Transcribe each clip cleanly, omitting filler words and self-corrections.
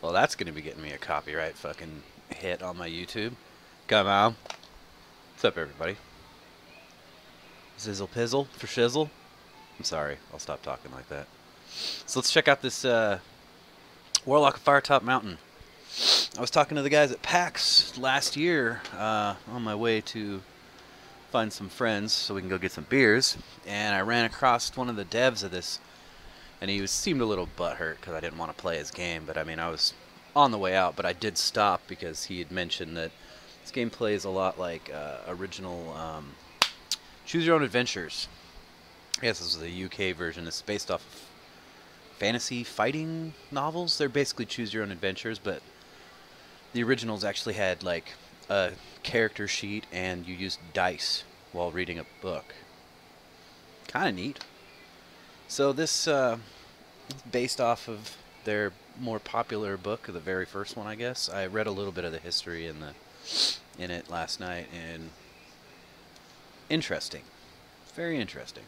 Well, that's gonna be getting me a copyright fucking hit on my YouTube. Come on. What's up, everybody? Zizzle pizzle for shizzle. I'm sorry. I'll stop talking like that. So let's check out this Warlock of Firetop Mountain. I was talking to the guys at PAX last year on my way to find some friends so we can go get some beers, and I ran across one of the devs of this, and he seemed a little butthurt because I didn't want to play his game. But I mean, I was on the way out, but I did stop because he had mentioned that this game plays a lot like original Choose Your Own Adventures. I guess this is the UK version. It's based off of fantasy fighting novels. They're basically Choose Your Own Adventures, but the originals actually had like a character sheet and you used dice while reading a book. Kind of neat. So this is based off of their more popular book, the very first one, I guess. I read a little bit of the history in it last night, and interesting. Very interesting.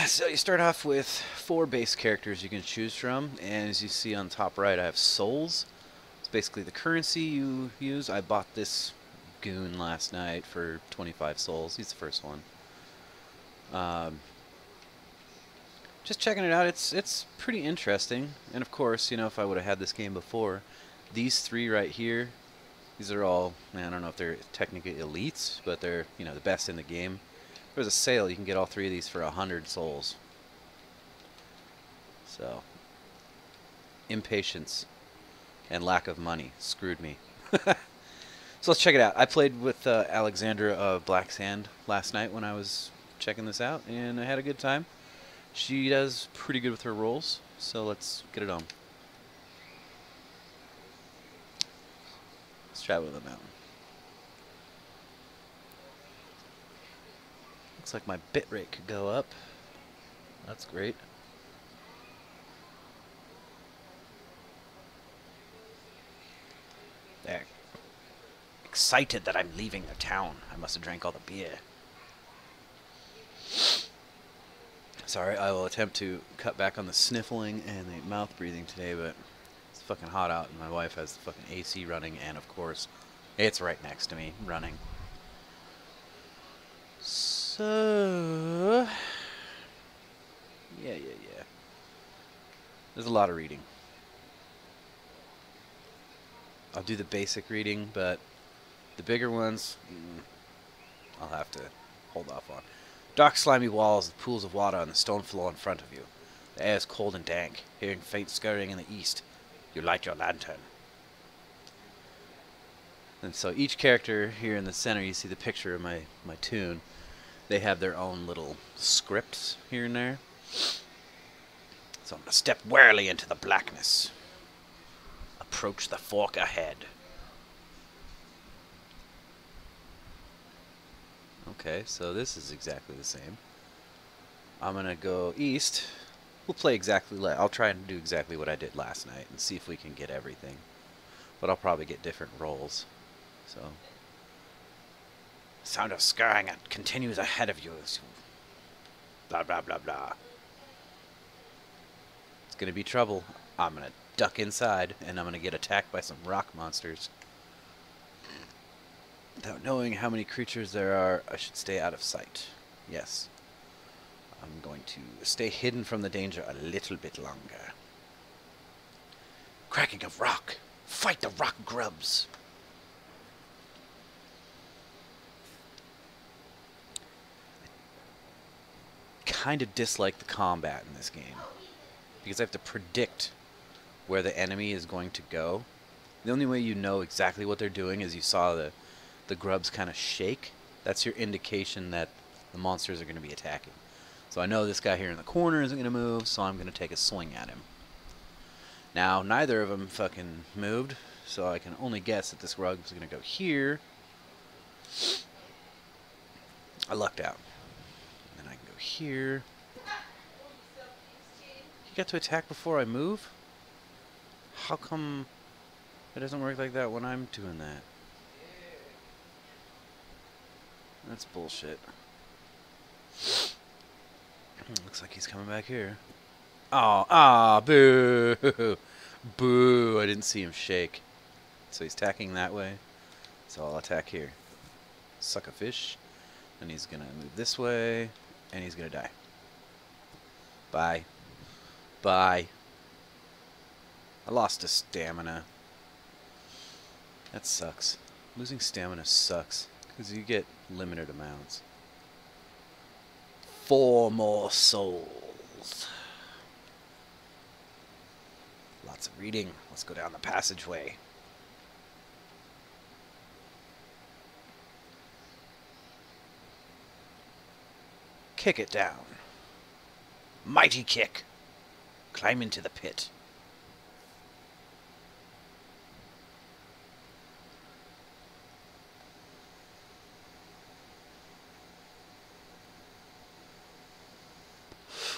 So you start off with 4 base characters you can choose from, and as you see on top right, I have souls. It's basically the currency you use. I bought this goon last night for 25 souls. He's the first one. Just checking it out. It's pretty interesting, and of course, you know, if I would have had this game before, these 3 right here, these are all, man, I don't know if they're technically elites, but they're, you know, the best in the game. If there's a sale, you can get all 3 of these for 100 souls. So, impatience and lack of money screwed me. So let's check it out. I played with Alexandra of Black Sand last night when I was checking this out, and I had a good time. She does pretty good with her rolls, so let's get it on. Let's travel to the mountain. Looks like my bitrate could go up. That's great. There. Excited that I'm leaving the town. I must have drank all the beer. Sorry, I will attempt to cut back on the sniffling and the mouth breathing today, but it's fucking hot out, and my wife has the fucking AC running, and of course, it's right next to me, running. So, yeah. There's a lot of reading. I'll do the basic reading, but the bigger ones, I'll have to hold off on. Dark slimy walls, the pools of water on the stone floor in front of you. The air is cold and dank. Hearing faint scurrying in the east, you light your lantern. And so each character here in the center, you see the picture of my toon. They have their own little scripts here and there. So I'm going to step warily into the blackness. Approach the fork ahead. Okay, so this is exactly the same. I'm going to go east. We'll play exactly, I'll try and do exactly what I did last night and see if we can get everything. But I'll probably get different rolls. So, sound of scurrying continues ahead of you. Blah, blah, blah, blah. It's going to be trouble. I'm going to duck inside, and I'm going to get attacked by some rock monsters. Without knowing how many creatures there are, I should stay out of sight. Yes. I'm going to stay hidden from the danger a little bit longer. Cracking of rock. Fight the rock grubs. I kind of dislike the combat in this game, because I have to predict where the enemy is going to go. The only way you know exactly what they're doing is you saw the grubs kind of shake. That's your indication that the monsters are going to be attacking. So I know this guy here in the corner isn't going to move, so I'm going to take a swing at him. Now, neither of them fucking moved, so I can only guess that this grub is going to go here. I lucked out. And then I can go here. You got to attack before I move? How come it doesn't work like that when I'm doing that? That's bullshit. Looks like he's coming back here. Oh, ah, boo. Boo. I didn't see him shake. So he's attacking that way. So I'll attack here. Suck a fish. And he's going to move this way. And he's going to die. Bye. Bye. I lost a stamina. That sucks. Losing stamina sucks. Because you get limited amounts. 4 more souls. Lots of reading. Let's go down the passageway. Kick it down. Mighty kick. Climb into the pit.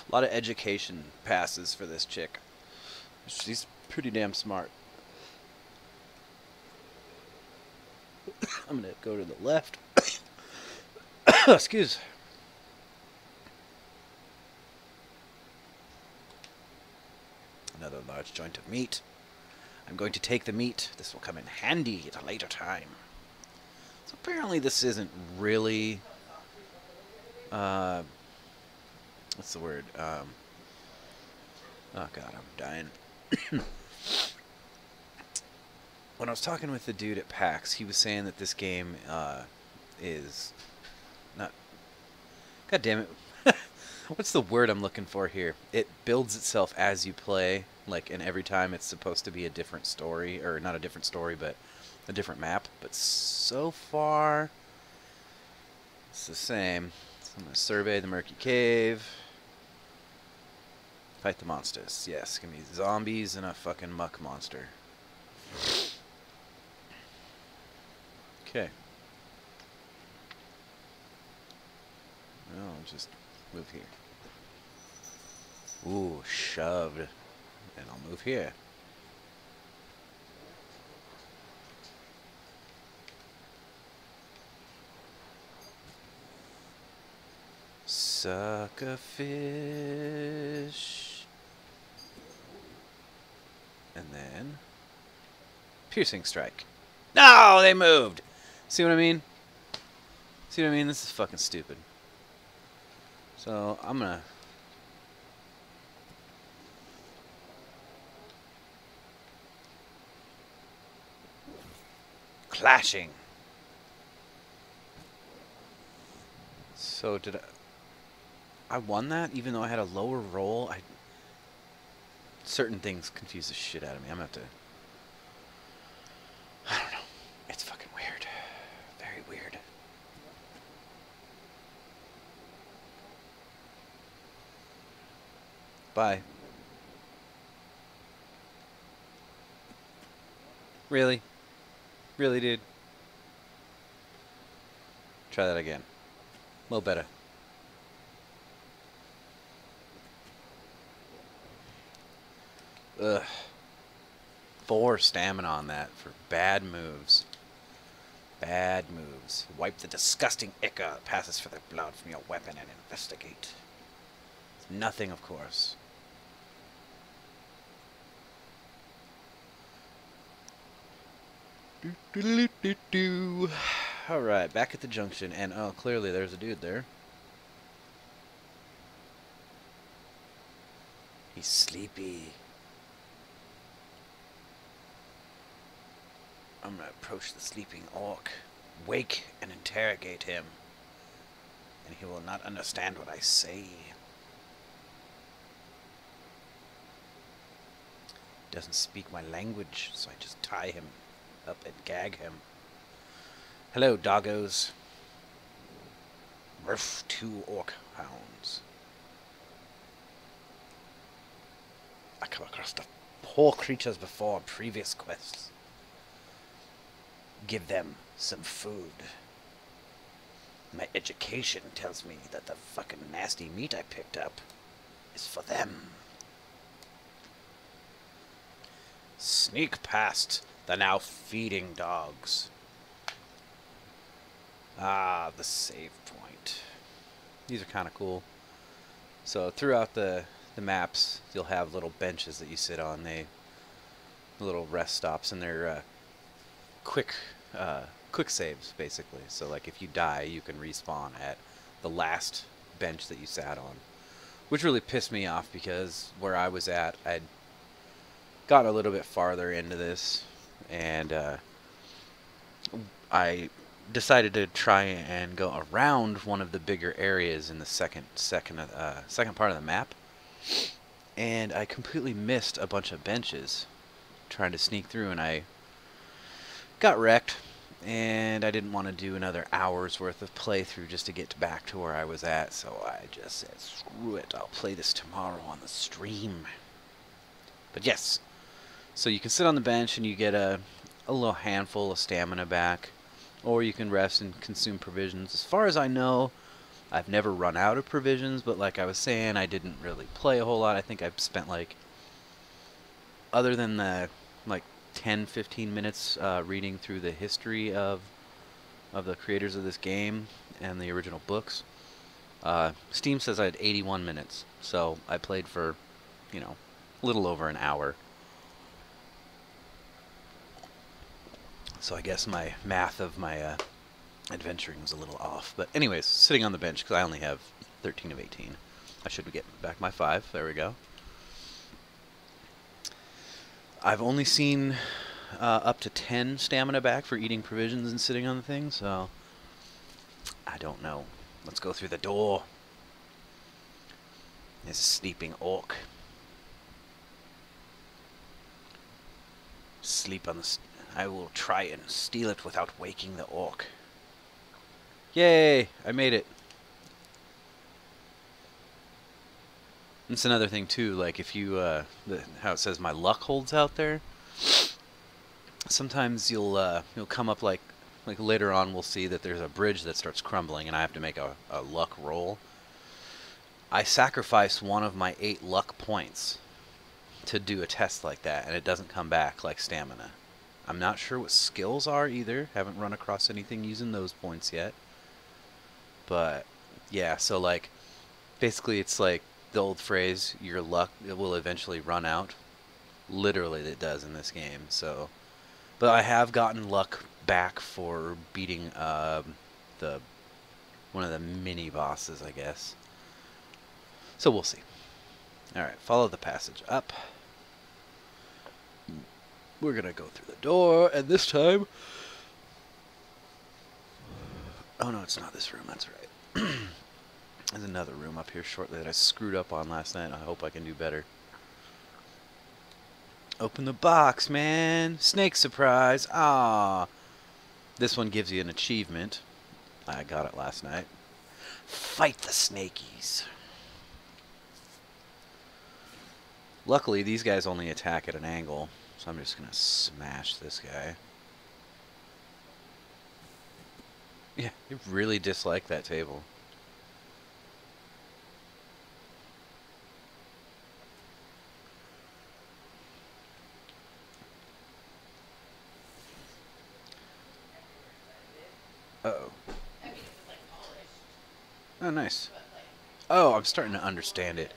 A lot of education passes for this chick. She's pretty damn smart. I'm gonna go to the left. Excuse. Another large joint of meat. I'm going to take the meat. This will come in handy at a later time. So apparently this isn't really... what's the word? Oh god, I'm dying. When I was talking with the dude at PAX, he was saying that this game is not... God damn it. What's the word I'm looking for here? It builds itself as you play, like, and every time it's supposed to be a different story, or not a different story, but a different map. But so far, it's the same. So I'm going to survey the murky cave. Fight the monsters. Yes, give me zombies and a fucking muck monster. Okay. Well, I'll just move here. Ooh, shoved. And I'll move here. Suck a fish. And then... piercing strike. No, they moved! See what I mean? See what I mean? This is fucking stupid. So, I'm gonna... clashing. So, did I won that even though I had a lower roll? Certain things confuse the shit out of me. I'm gonna have to... I don't know. It's fucking weird. Very weird. Bye. Really? Really, dude? Try that again. A little better. Ugh. 4 stamina on that for bad moves. Bad moves. Wipe the disgusting ichor that passes for the blood from your weapon and investigate. It's nothing, of course. Alright, back at the junction, and oh, clearly there's a dude there. He's sleepy. I'm gonna approach the sleeping orc, wake and interrogate him, and he will not understand what I say. Doesn't speak my language, so I just tie him up and gag him. Hello, doggos. Roof 2 orc hounds. I come across the poor creatures before on previous quests. Give them some food. My education tells me that the fucking nasty meat I picked up is for them. Sneak past the now feeding dogs. Ah, the save point. These are kind of cool. So throughout the the maps, you'll have little benches that you sit on. They little rest stops, and they're quick quick saves basically. So like if you die, you can respawn at the last bench that you sat on, which really pissed me off because where I was at, I'd got a little bit farther into this, and I decided to try and go around one of the bigger areas in the second part of the map, and I completely missed a bunch of benches trying to sneak through, and I got wrecked, and I didn't want to do another hour's worth of playthrough just to get back to where I was at, so I just said, screw it, I'll play this tomorrow on the stream. But yes, so you can sit on the bench and you get a little handful of stamina back, or you can rest and consume provisions. As far as I know, I've never run out of provisions, but like I was saying, I didn't really play a whole lot. I think I've spent like, other than the like 10-15 minutes reading through the history of the creators of this game and the original books, Steam says I had 81 minutes, so I played for, you know, a little over an hour. So I guess my math of my adventuring was a little off. But anyways, sitting on the bench because I only have 13 of 18. I should get back my 5. There we go. I've only seen up to 10 stamina back for eating provisions and sitting on the thing, so I don't know. Let's go through the door. There's a sleeping orc. Sleep on the... I will try and steal it without waking the orc. Yay! I made it. That's another thing too, like if you, how it says my luck holds out there, sometimes you'll come up like later on we'll see that there's a bridge that starts crumbling and I have to make a luck roll. I sacrificed one of my 8 luck points to do a test like that, and it doesn't come back like stamina. I'm not sure what skills are either. Haven't run across anything using those points yet. But yeah, so like basically it's like the old phrase, your luck it will eventually run out. Literally it does in this game. So but I have gotten luck back for beating the one of the mini bosses, I guess. So we'll see. Alright, follow the passage up. We're gonna go through the door, and this time... Oh no, it's not this room, that's right. There's another room up here shortly that I screwed up on last night. I hope I can do better. Open the box, man! Snake surprise! Ah! This one gives you an achievement. I got it last night. Fight the snakies! Luckily, these guys only attack at an angle, so I'm just gonna smash this guy. Yeah, I really dislike that table. Uh-oh. Oh, nice. Oh, I'm starting to understand it.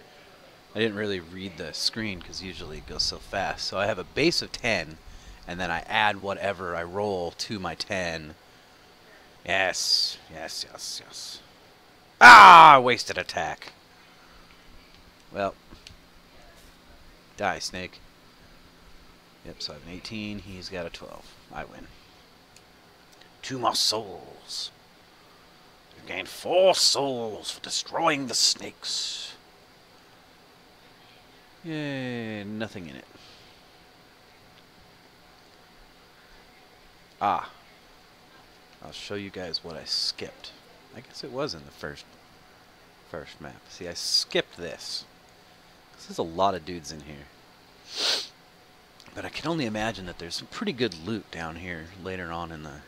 I didn't really read the screen because usually it goes so fast. So I have a base of 10, and then I add whatever I roll to my 10. Yes, yes, yes, yes. Ah, wasted attack. Well, die, snake. Yep, so I have an 18. He's got a 12. I win. 2 more souls. You gain 4 souls for destroying the snakes. Yay, nothing in it. Ah. I'll show you guys what I skipped. I guess it was in the first map. See, I skipped this. There's a lot of dudes in here. But I can only imagine that there's some pretty good loot down here later on in the...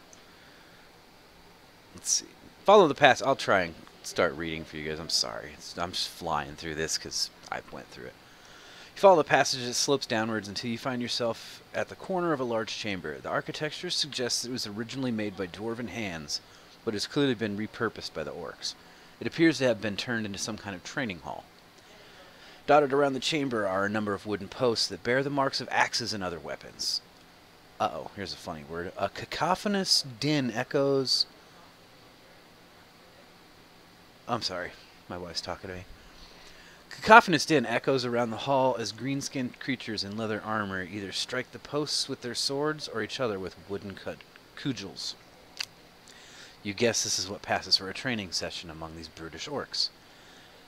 Let's see. Follow the path. I'll try and start reading for you guys. I'm sorry. I'm just flying through this because I went through it. You follow the passage that slopes downwards until you find yourself at the corner of a large chamber. The architecture suggests it was originally made by dwarven hands, but has clearly been repurposed by the orcs. It appears to have been turned into some kind of training hall. Dotted around the chamber are a number of wooden posts that bear the marks of axes and other weapons. Uh-oh, here's a funny word. A cacophonous din echoes... I'm sorry, my wife's talking to me. Cacophonous din echoes around the hall as green-skinned creatures in leather armor either strike the posts with their swords or each other with wooden cudgels. You guess this is what passes for a training session among these brutish orcs.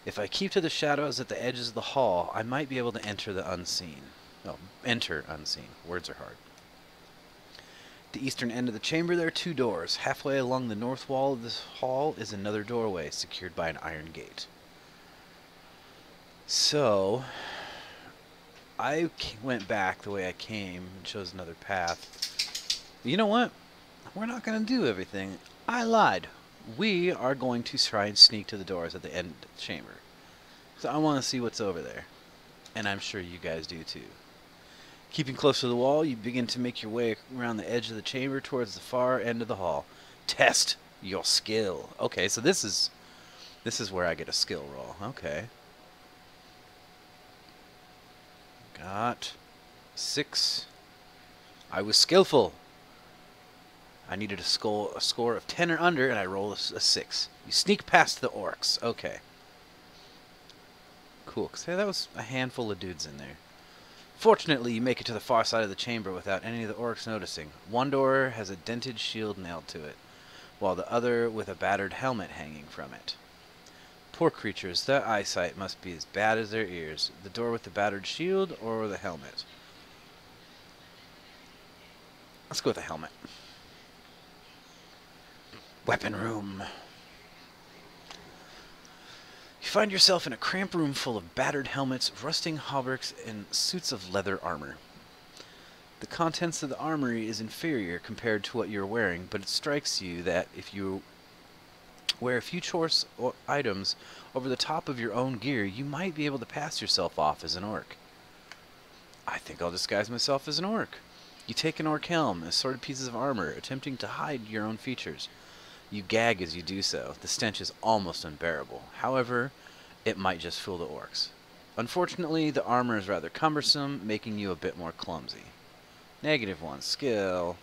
If I keep to the shadows at the edges of the hall, I might be able to enter the unseen. No, enter unseen. Words are hard. At the eastern end of the chamber there are 2 doors. Halfway along the north wall of this hall is another doorway secured by an iron gate. So, I went back the way I came and chose another path. But you know what? We're not going to do everything. I lied. We are going to try and sneak to the doors at the end of the chamber. So I want to see what's over there. And I'm sure you guys do too. Keeping close to the wall, you begin to make your way around the edge of the chamber towards the far end of the hall. Test your skill. Okay, so this is where I get a skill roll. Okay. Got 6. I was skillful. I needed a score of 10 or under, and I roll a 6. You sneak past the orcs. Okay. Cool, because that was a handful of dudes in there. Fortunately, you make it to the far side of the chamber without any of the orcs noticing. One door has a dented shield nailed to it, while the other with a battered helmet hanging from it. Poor creatures, their eyesight must be as bad as their ears. The door with the battered shield or the helmet? Let's go with the helmet. Weapon room. You find yourself in a cramped room full of battered helmets, rusting hauberks, and suits of leather armor. The contents of the armory is inferior compared to what you're wearing, but it strikes you that if you wear a few choice items over the top of your own gear, you might be able to pass yourself off as an orc. I think I'll disguise myself as an orc. You take an orc helm, assorted pieces of armor, attempting to hide your own features. You gag as you do so. The stench is almost unbearable. However, it might just fool the orcs. Unfortunately, the armor is rather cumbersome, making you a bit more clumsy. -1 skill.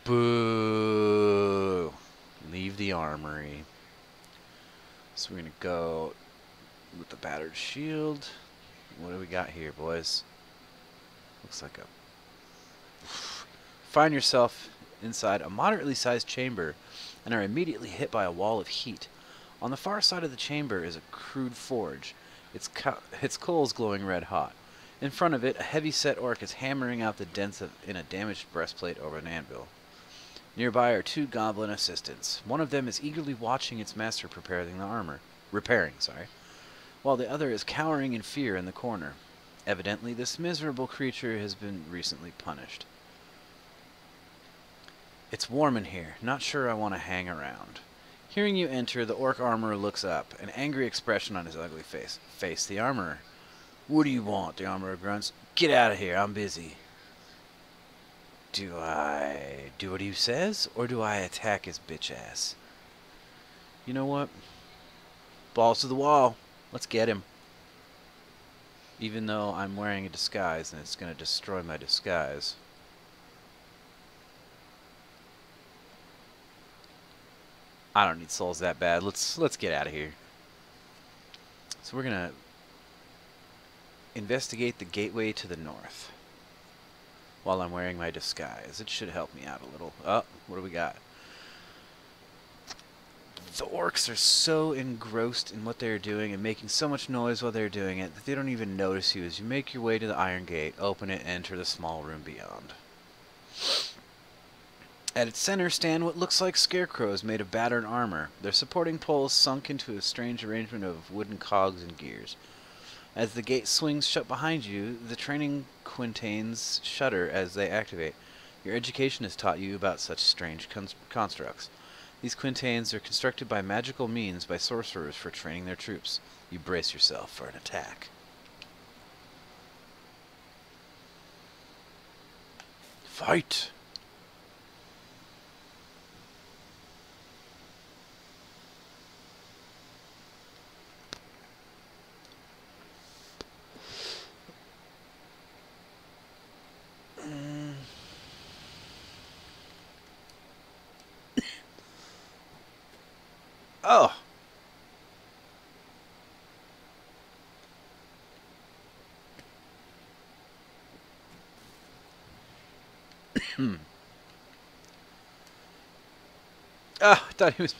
Boo! Leave the armory. So we're going to go with the battered shield. What do we got here, boys? Looks like a... Find yourself inside a moderately sized chamber and are immediately hit by a wall of heat. On the far side of the chamber is a crude forge, its coals glowing red hot. In front of it, a heavy-set orc is hammering out the dents in a damaged breastplate over an anvil. Nearby are 2 goblin assistants. One of them is eagerly watching its master repairing, while the other is cowering in fear in the corner. Evidently, this miserable creature has been recently punished. It's warm in here. Not sure I want to hang around. Hearing you enter, the orc armorer looks up, an angry expression on his ugly face. Face the armorer. What do you want? The armorer grunts. Get out of here. I'm busy. Do I do what he says, or do I attack his bitch ass? You know what? Balls to the wall. Let's get him. Even though I'm wearing a disguise and it's going to destroy my disguise. I don't need souls that bad. Let's get out of here. So we're gonna investigate the gateway to the north while I'm wearing my disguise. It should help me out a little. Oh, what do we got? The orcs are so engrossed in what they're doing and making so much noise while they're doing it that they don't even notice you as you make your way to the iron gate, open it, and enter the small room beyond. At its center stand what looks like scarecrows made of battered armor, their supporting poles sunk into a strange arrangement of wooden cogs and gears. As the gate swings shut behind you, the training quintains shudder as they activate. Your education has taught you about such strange constructs. These quintains are constructed by magical means by sorcerers for training their troops. You brace yourself for an attack. Fight! Ah, I thought he was...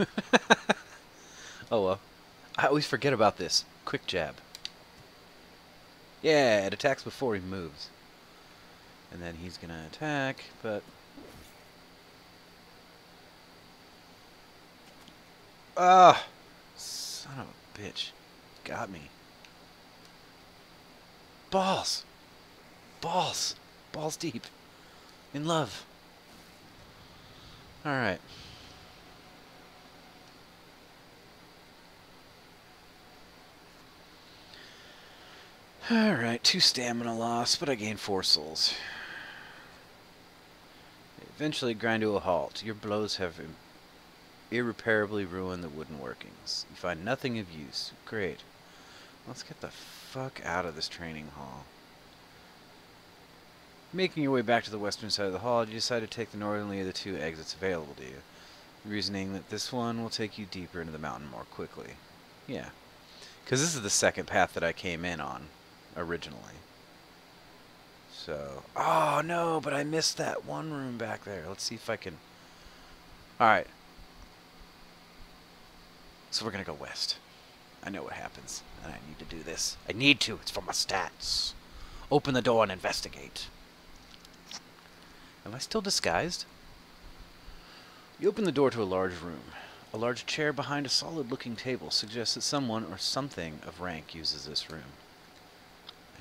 Oh, well. I always forget about this. Quick jab. Yeah, it attacks before he moves. And then he's gonna attack, but... Ah! Son of a bitch. Got me. Balls! Balls! Balls deep. In love. Alright. Alright, 2 stamina loss, but I gained 4 souls. Eventually grind to a halt. Your blows have irreparably ruined the wooden workings. You find nothing of use. Great. Let's get the fuck out of this training hall. Making your way back to the western side of the hall, you decide to take the northerly of the 2 exits available to you, reasoning that this one will take you deeper into the mountain more quickly. Yeah. Because this is the second path that I came in on originally. So, oh no, but I missed that one room back there. Let's see if I can... Alright. So we're going to go west. I know what happens, and I need to do this. I need to. It's for my stats. Open the door and investigate. Am I still disguised? You open the door to a large room. A large chair behind a solid-looking table suggests that someone or something of rank uses this room.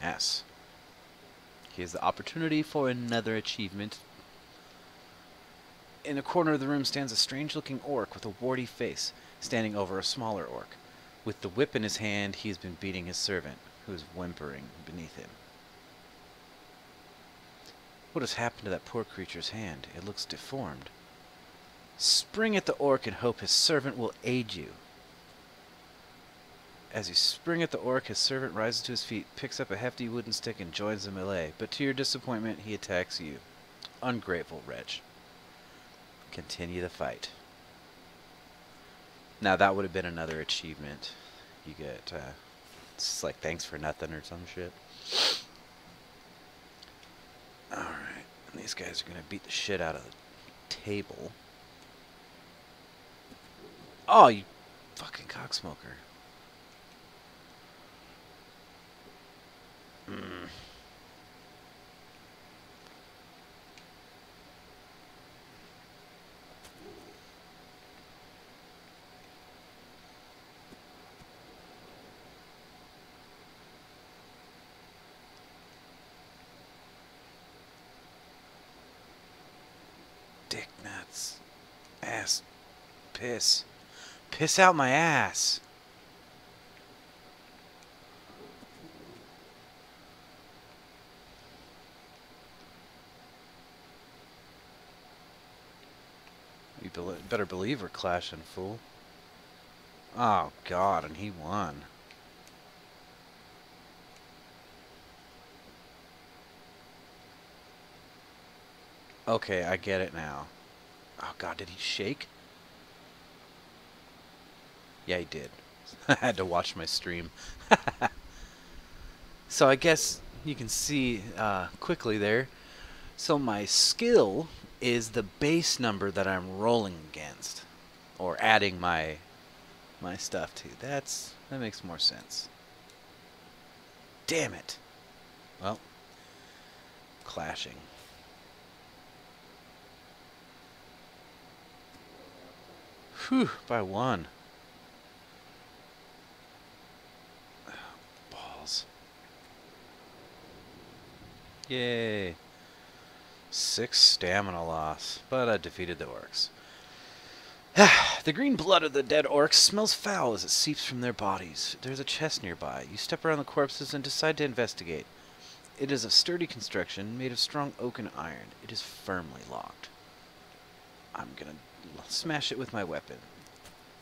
Yes. Here's the opportunity for another achievement. In a corner of the room stands a strange-looking orc with a warty face, standing over a smaller orc. With the whip in his hand, he has been beating his servant, who is whimpering beneath him. What has happened to that poor creature's hand? It looks deformed. Spring at the orc and hope his servant will aid you. As you spring at the orc, his servant rises to his feet, picks up a hefty wooden stick, and joins the melee. But to your disappointment, he attacks you. Ungrateful wretch. Continue the fight. Now that would have been another achievement. You get, it's just like thanks for nothing or some shit. Alright, and these guys are gonna beat the shit out of the table. Oh, you fucking cocksmoker. Dick nuts. Ass. Piss. Piss out my ass. You better believe we're clashing, fool. Oh, God, and he won. Okay, I get it now. Oh, God, did he shake? Yeah, he did. I had to watch my stream. So I guess you can see quickly there. So my skill is the base number that I'm rolling against, or adding my stuff to. That makes more sense. Damn it. Well, clashing. Whew, by 1. Balls. Yay. 6 stamina loss, but I defeated the orcs. The green blood of the dead orcs smells foul as it seeps from their bodies. There's a chest nearby. You step around the corpses and decide to investigate. It is of sturdy construction, made of strong oak and iron. It is firmly locked. I'm gonna smash it with my weapon.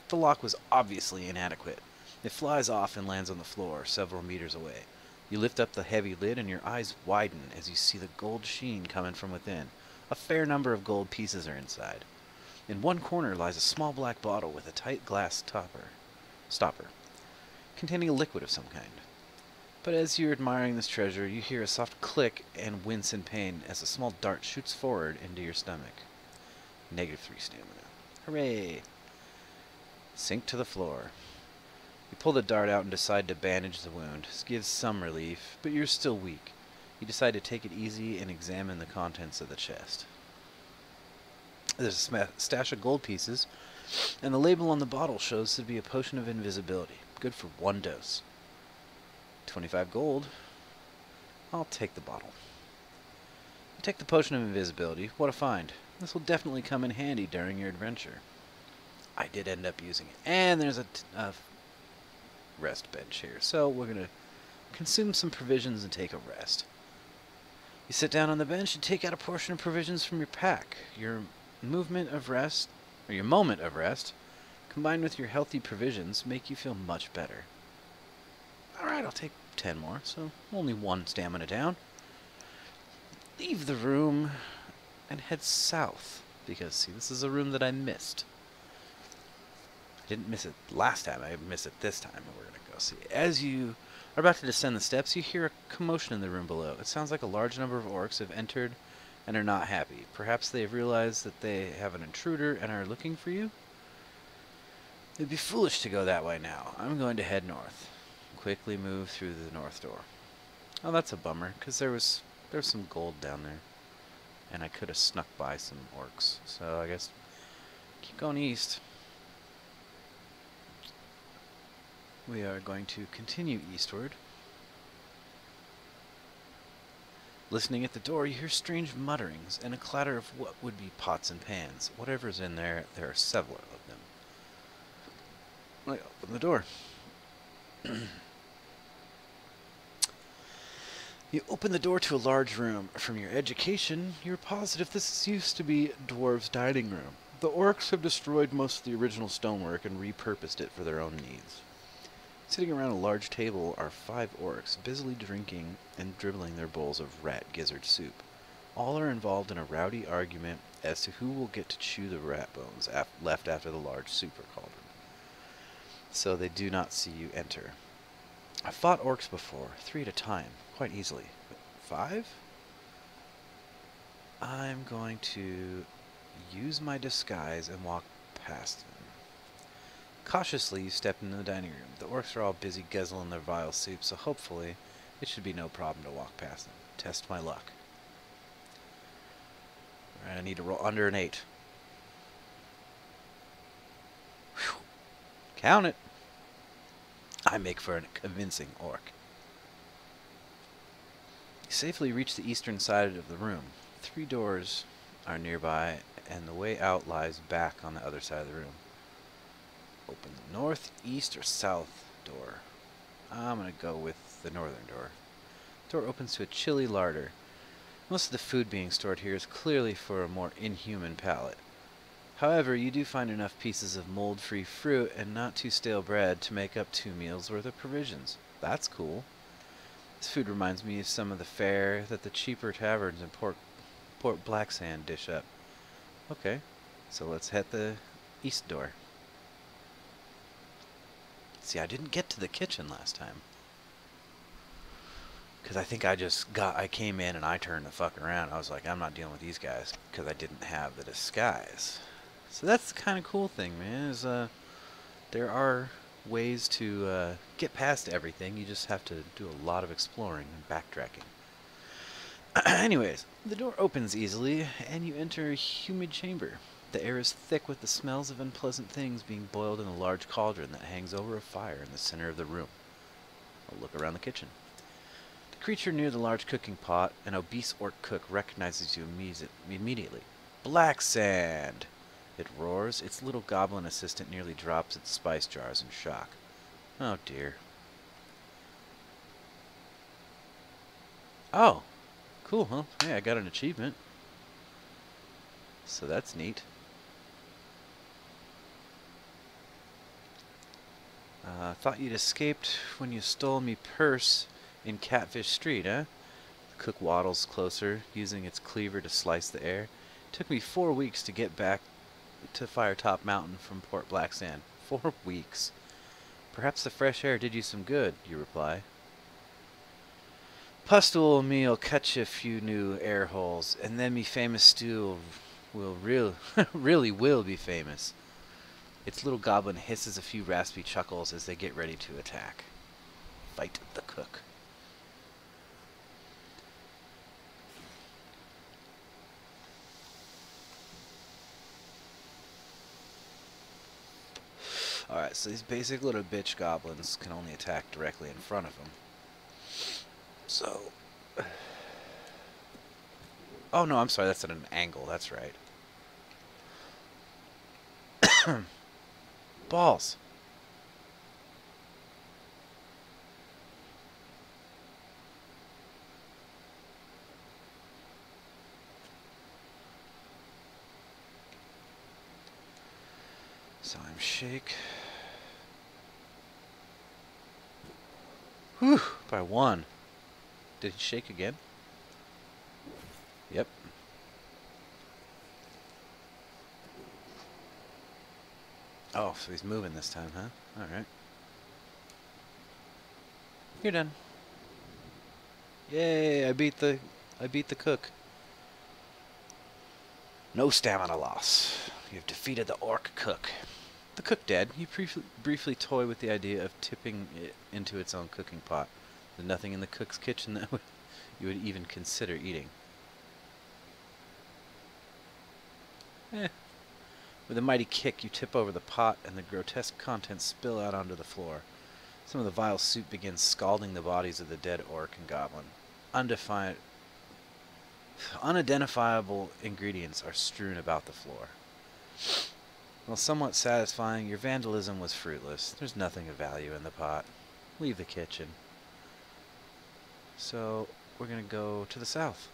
The lock was obviously inadequate. It flies off and lands on the floor, several meters away. You lift up the heavy lid and your eyes widen as you see the gold sheen coming from within. A fair number of gold pieces are inside. In one corner lies a small black bottle with a tight glass stopper, containing a liquid of some kind. But as you're admiring this treasure, you hear a soft click and wince in pain as a small dart shoots forward into your stomach. -3 stamina. Hooray! Sink to the floor. You pull the dart out and decide to bandage the wound. This gives some relief, but you're still weak. You decide to take it easy and examine the contents of the chest. There's a stash of gold pieces, and the label on the bottle shows to be a potion of invisibility, good for 1 dose. 25 gold. I'll take the bottle. You take the potion of invisibility. What a find. This will definitely come in handy during your adventure. I did end up using it. And there's a rest bench here. So we're going to consume some provisions and take a rest. You sit down on the bench and take out a portion of provisions from your pack. Your moment of rest, combined with your healthy provisions, make you feel much better. Alright, I'll take 10 more, so only 1 stamina down. Leave the room and head south, because, see, this is a room that I missed. I didn't miss it last time, I missed it this time, and we're going to go see. As you are about to descend the steps, you hear a commotion in the room below. It sounds like a large number of orcs have entered and are not happy. Perhaps they have realized that they have an intruder and are looking for you? It'd be foolish to go that way now. I'm going to head north. Quickly move through the north door. Oh, that's a bummer, because there's some gold down there. And I could have snuck by some orcs. So I guess keep going east. We are going to continue eastward. Listening at the door, you hear strange mutterings and a clatter of what would be pots and pans. Whatever's in there, there are several of them. I open the door. You open the door to a large room. From your education, you're positive this used to be dwarves' dining room. The orcs have destroyed most of the original stonework and repurposed it for their own needs. Sitting around a large table are 5 orcs, busily drinking and dribbling their bowls of rat gizzard soup. All are involved in a rowdy argument as to who will get to chew the rat bones left after the large super cauldron. So they do not see you enter. I've fought orcs before, 3 at a time, quite easily. But 5? I'm going to use my disguise and walk past them. Cautiously, you step into the dining room. The orcs are all busy guzzling their vile soup, so hopefully it should be no problem to walk past them. Test my luck. Alright, I need to roll under an 8. Whew. Count it. I make for a convincing orc. You safely reach the eastern side of the room. 3 doors are nearby, and the way out lies back on the other side of the room. Open the north, east, or south door. I'm going to go with the northern door. The door opens to a chilly larder. Most of the food being stored here is clearly for a more inhuman palate. However, you do find enough pieces of mold-free fruit and not too stale bread to make up 2 meals worth of provisions. That's cool. This food reminds me of some of the fare that the cheaper taverns in Port Blacksand dish up. Okay, so let's hit the east door. See, I didn't get to the kitchen last time. Because I think I came in and I turned the fuck around. I was like, I'm not dealing with these guys because I didn't have the disguise. So that's the kind of cool thing, man, is there are ways to get past everything. You just have to do a lot of exploring and backtracking. Anyways, the door opens easily, and you enter a humid chamber. The air is thick with the smells of unpleasant things being boiled in a large cauldron that hangs over a fire in the center of the room. I'll look around the kitchen. The creature near the large cooking pot, an obese orc cook, recognizes you immediately. Blacksand! It roars. Its little goblin assistant nearly drops its spice jars in shock. Oh dear. Oh! Cool, huh? Hey, I got an achievement. So that's neat. Thought you'd escaped when you stole me purse in Catfish Street, eh? The cook waddles closer, using its cleaver to slice the air. Took me 4 weeks to get back to Firetop Mountain from Port Blacksand. 4 weeks. Perhaps the fresh air did you some good, you reply. Pustule me'll catch a few new air holes, and then me famous stew will really will be famous. Its little goblin hisses a few raspy chuckles as they get ready to attack. Fight the cook. Alright, so these basic little bitch goblins can only attack directly in front of them. So... Oh no, I'm sorry, that's at an angle, that's right. Balls. So I'm shake. Whew, by one. Did he shake again? Yep. Oh, so he's moving this time, huh? Alright. You're done. Yay, I beat the cook. No stamina loss. You've defeated the orc cook. The cook dead, you briefly toy with the idea of tipping it into its own cooking pot. There's nothing in the cook's kitchen that you would even consider eating. With a mighty kick, you tip over the pot, and the grotesque contents spill out onto the floor. Some of the vile soup begins scalding the bodies of the dead orc and goblin. Unidentifiable ingredients are strewn about the floor. While somewhat satisfying, your vandalism was fruitless. There's nothing of value in the pot. Leave the kitchen. So, we're going to go to the south.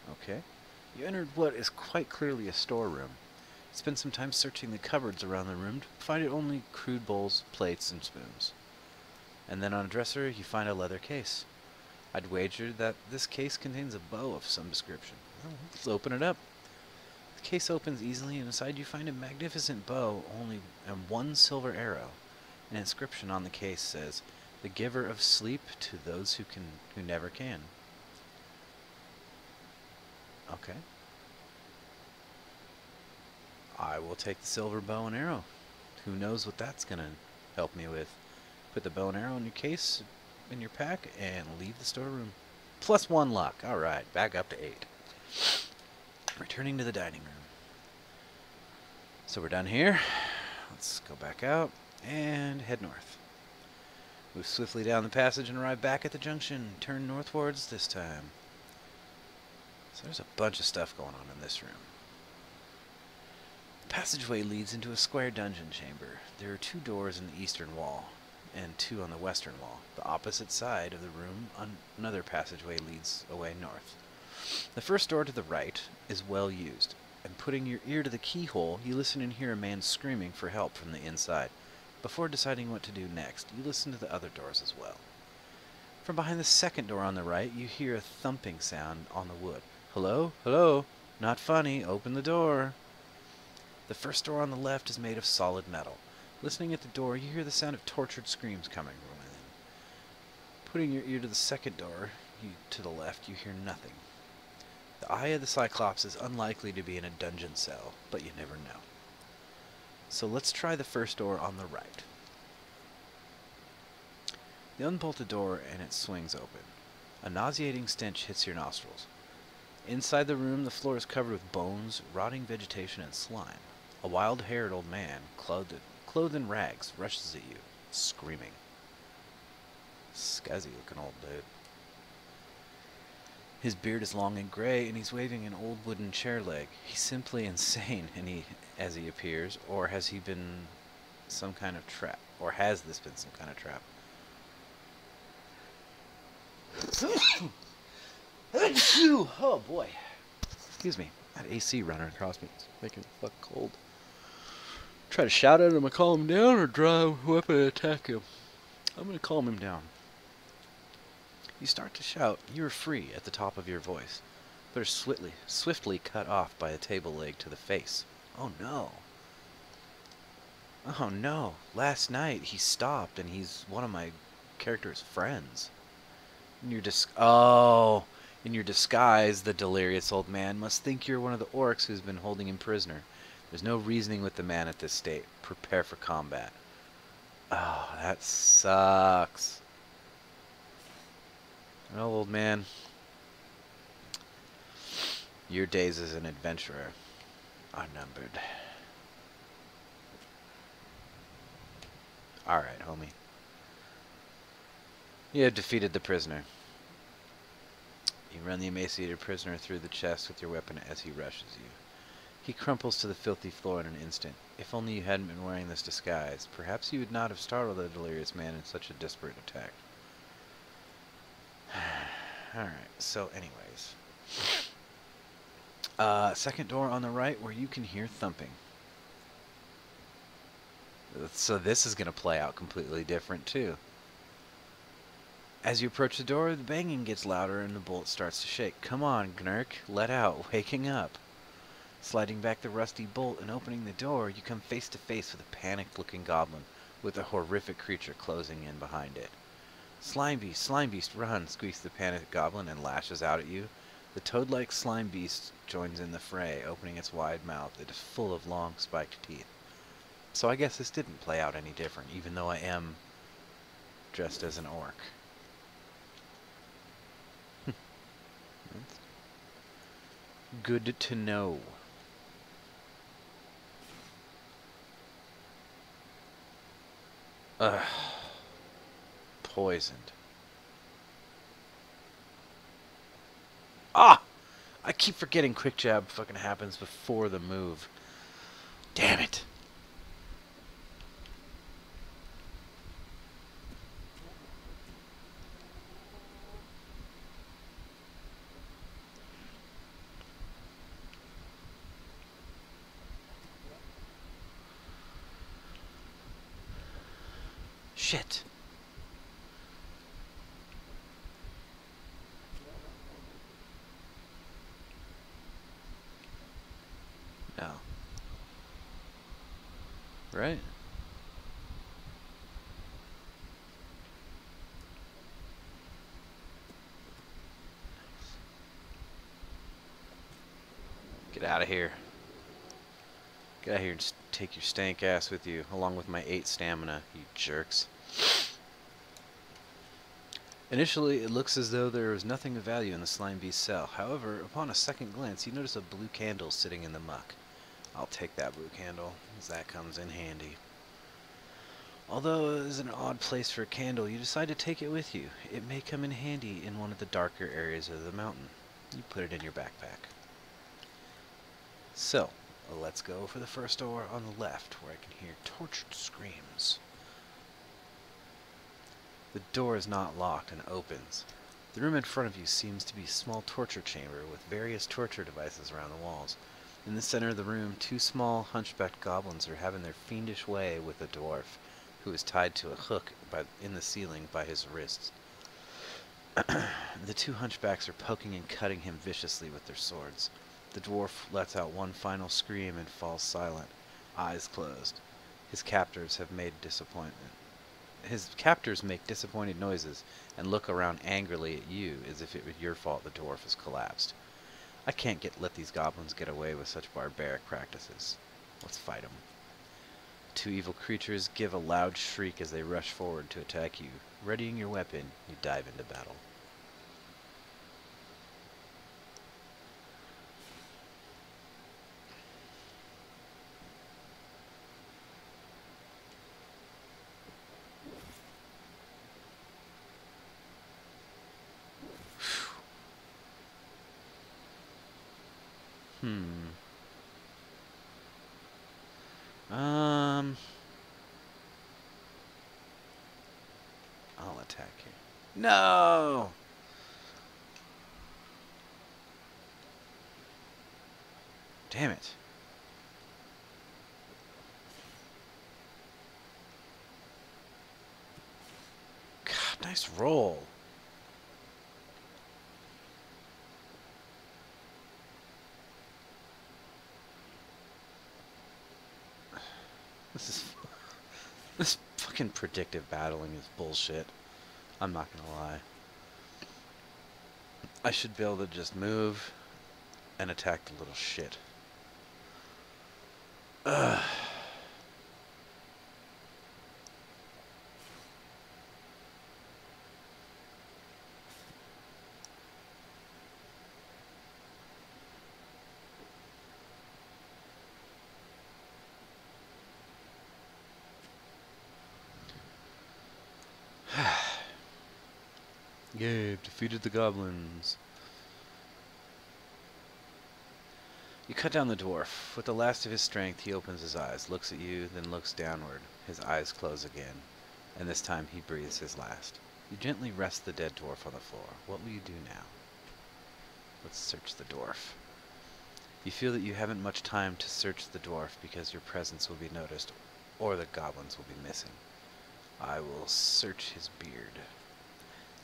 Okay. You entered what is quite clearly a storeroom. Spend some time searching the cupboards around the room to find it only crude bowls, plates, and spoons. And then on a dresser, you find a leather case. I'd wager that this case contains a bow of some description. Well, let's open it up. The case opens easily, and inside you find a magnificent bow and one silver arrow. An inscription on the case says, "The giver of sleep to those who never can." Okay. I will take the silver bow and arrow. Who knows what that's going to help me with. Put the bow and arrow in your case, in your pack, and leave the storeroom. +1 luck. Alright, back up to 8. Returning to the dining room. So we're done here. Let's go back out and head north. Move swiftly down the passage and arrive back at the junction. Turn northwards this time. So there's a bunch of stuff going on in this room. The passageway leads into a square dungeon chamber. There are 2 doors in the eastern wall and 2 on the western wall. The opposite side of the room, another passageway leads away north. The first door to the right is well used, and putting your ear to the keyhole, you listen and hear a man screaming for help from the inside. Before deciding what to do next, you listen to the other doors as well. From behind the second door on the right, you hear a thumping sound on the wood. Hello? Hello? Not funny. Open the door. The first door on the left is made of solid metal. Listening at the door, you hear the sound of tortured screams coming from within. Putting your ear to the second door, to the left, you hear nothing. The eye of the Cyclops is unlikely to be in a dungeon cell, but you never know. So let's try the first door on the right. You unbolt the door and it swings open. A nauseating stench hits your nostrils. Inside the room, the floor is covered with bones, rotting vegetation, and slime. A wild-haired old man, clothed in rags, rushes at you, screaming. Scuzzy-looking old dude. His beard is long and gray, and he's waving an old wooden chair leg. He's simply insane, as he appears, or has he been some kind of trap? Or has this been some kind of trap? Oh boy. Excuse me. That AC runner across me. It's making it fuck cold. Try to shout at him and calm him down, or draw a weapon and attack him. I'm going to calm him down. You start to shout. You are free at the top of your voice, but are swiftly cut off by a table leg to the face. Oh no. Oh no. Last night he stopped, and he's one of my character is friends. In your in your disguise, the delirious old man must think you're one of the orcs who's been holding him prisoner. There's no reasoning with the man at this state. Prepare for combat. Oh, that sucks. Well, old man, your days as an adventurer are numbered. Alright, homie. You have defeated the prisoner. You run the emaciated prisoner through the chest with your weapon as he rushes you. He crumples to the filthy floor in an instant. If only you hadn't been wearing this disguise, perhaps you would not have startled the delirious man in such a desperate attack. Alright, so anyways. Second door on the right where you can hear thumping. So this is going to play out completely different too. As you approach the door, the banging gets louder and the bolt starts to shake. Come on, Gnurk, let out, waking up. Sliding back the rusty bolt and opening the door, you come face to face with a panicked-looking goblin with a horrific creature closing in behind it. Slime beast, run, squeaks the panicked goblin and lashes out at you. The toad-like slime beast joins in the fray, opening its wide mouth that is full of long, spiked teeth. So I guess this didn't play out any different, even though I am dressed as an orc. Good to know. Ugh. Poisoned. Ah! I keep forgetting quick jab fucking happens before the move. Damn it. Shit. No. Right? Get out of here. Get out of here and just take your stank ass with you, along with my 8 stamina, you jerks. Initially, it looks as though there is nothing of value in the slime beast's cell. However, upon a second glance, you notice a blue candle sitting in the muck. I'll take that blue candle, as that comes in handy. Although it is an odd place for a candle, you decide to take it with you. It may come in handy in one of the darker areas of the mountain. You put it in your backpack. So, let's go for the first door on the left, where I can hear tortured screams. The door is not locked and opens. The room in front of you seems to be a small torture chamber with various torture devices around the walls. In the center of the room, 2 small hunchbacked goblins are having their fiendish way with a dwarf, who is tied to a hook in the ceiling by his wrists. The 2 hunchbacks are poking and cutting him viciously with their swords. The dwarf lets out one final scream and falls silent, eyes closed. His captors make disappointed noises and look around angrily at you as if it was your fault the dwarf has collapsed. I can't let these goblins get away with such barbaric practices. Let's fight them. 2 evil creatures give a loud shriek as they rush forward to attack you. Readying your weapon, you dive into battle. I'll attack here. No! Damn it. God, nice roll. This fucking predictive battling is bullshit. I'm not gonna lie. I should be able to just move and attack the little shit. Ugh. Yay, I've defeated the goblins. You cut down the dwarf. With the last of his strength, he opens his eyes, looks at you, then looks downward. His eyes close again, and this time he breathes his last. You gently rest the dead dwarf on the floor. What will you do now? Let's search the dwarf. You feel that you haven't much time to search the dwarf because your presence will be noticed, or the goblins will be missing. I will search his beard.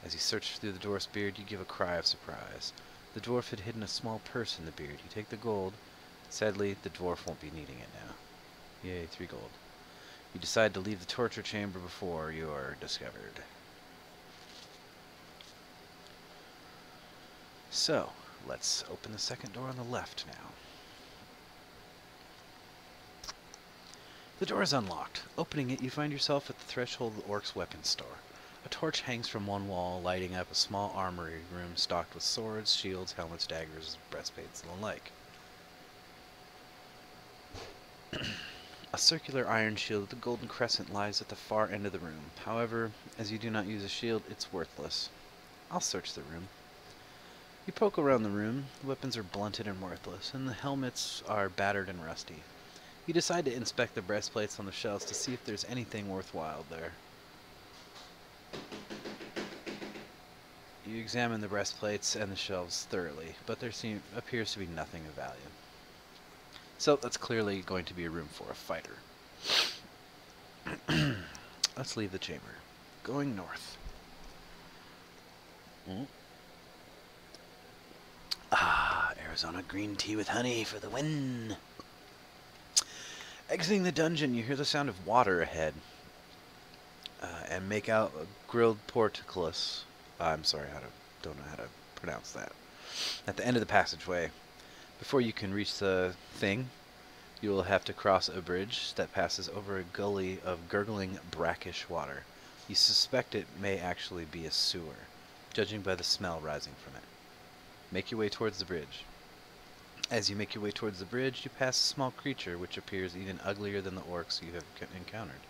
As you search through the dwarf's beard, you give a cry of surprise. The dwarf had hidden a small purse in the beard. You take the gold. Sadly, the dwarf won't be needing it now. Yay, 3 gold. You decide to leave the torture chamber before you are discovered. So, let's open the second door on the left now. The door is unlocked. Opening it, you find yourself at the threshold of the orc's weapons store. A torch hangs from one wall, lighting up a small armory room stocked with swords, shields, helmets, daggers, breastplates, and the like. A circular iron shield with a golden crescent lies at the far end of the room. However, as you do not use a shield, it's worthless. I'll search the room. You poke around the room. The weapons are blunted and worthless, and the helmets are battered and rusty. You decide to inspect the breastplates on the shelves to see if there's anything worthwhile there. You examine the breastplates and the shelves thoroughly, but there appears to be nothing of value. So that's clearly going to be a room for a fighter. Let's leave the chamber. Going north. Ah, Arizona green tea with honey for the win. Exiting the dungeon, you hear the sound of water ahead. And make out a grilled portcullis. I'm sorry, don't know how to pronounce that. At the end of the passageway. Before you can reach the thing, you will have to cross a bridge that passes over a gully of gurgling, brackish water. You suspect it may actually be a sewer, judging by the smell rising from it. Make your way towards the bridge. As you make your way towards the bridge, you pass a small creature which appears even uglier than the orcs you have encountered.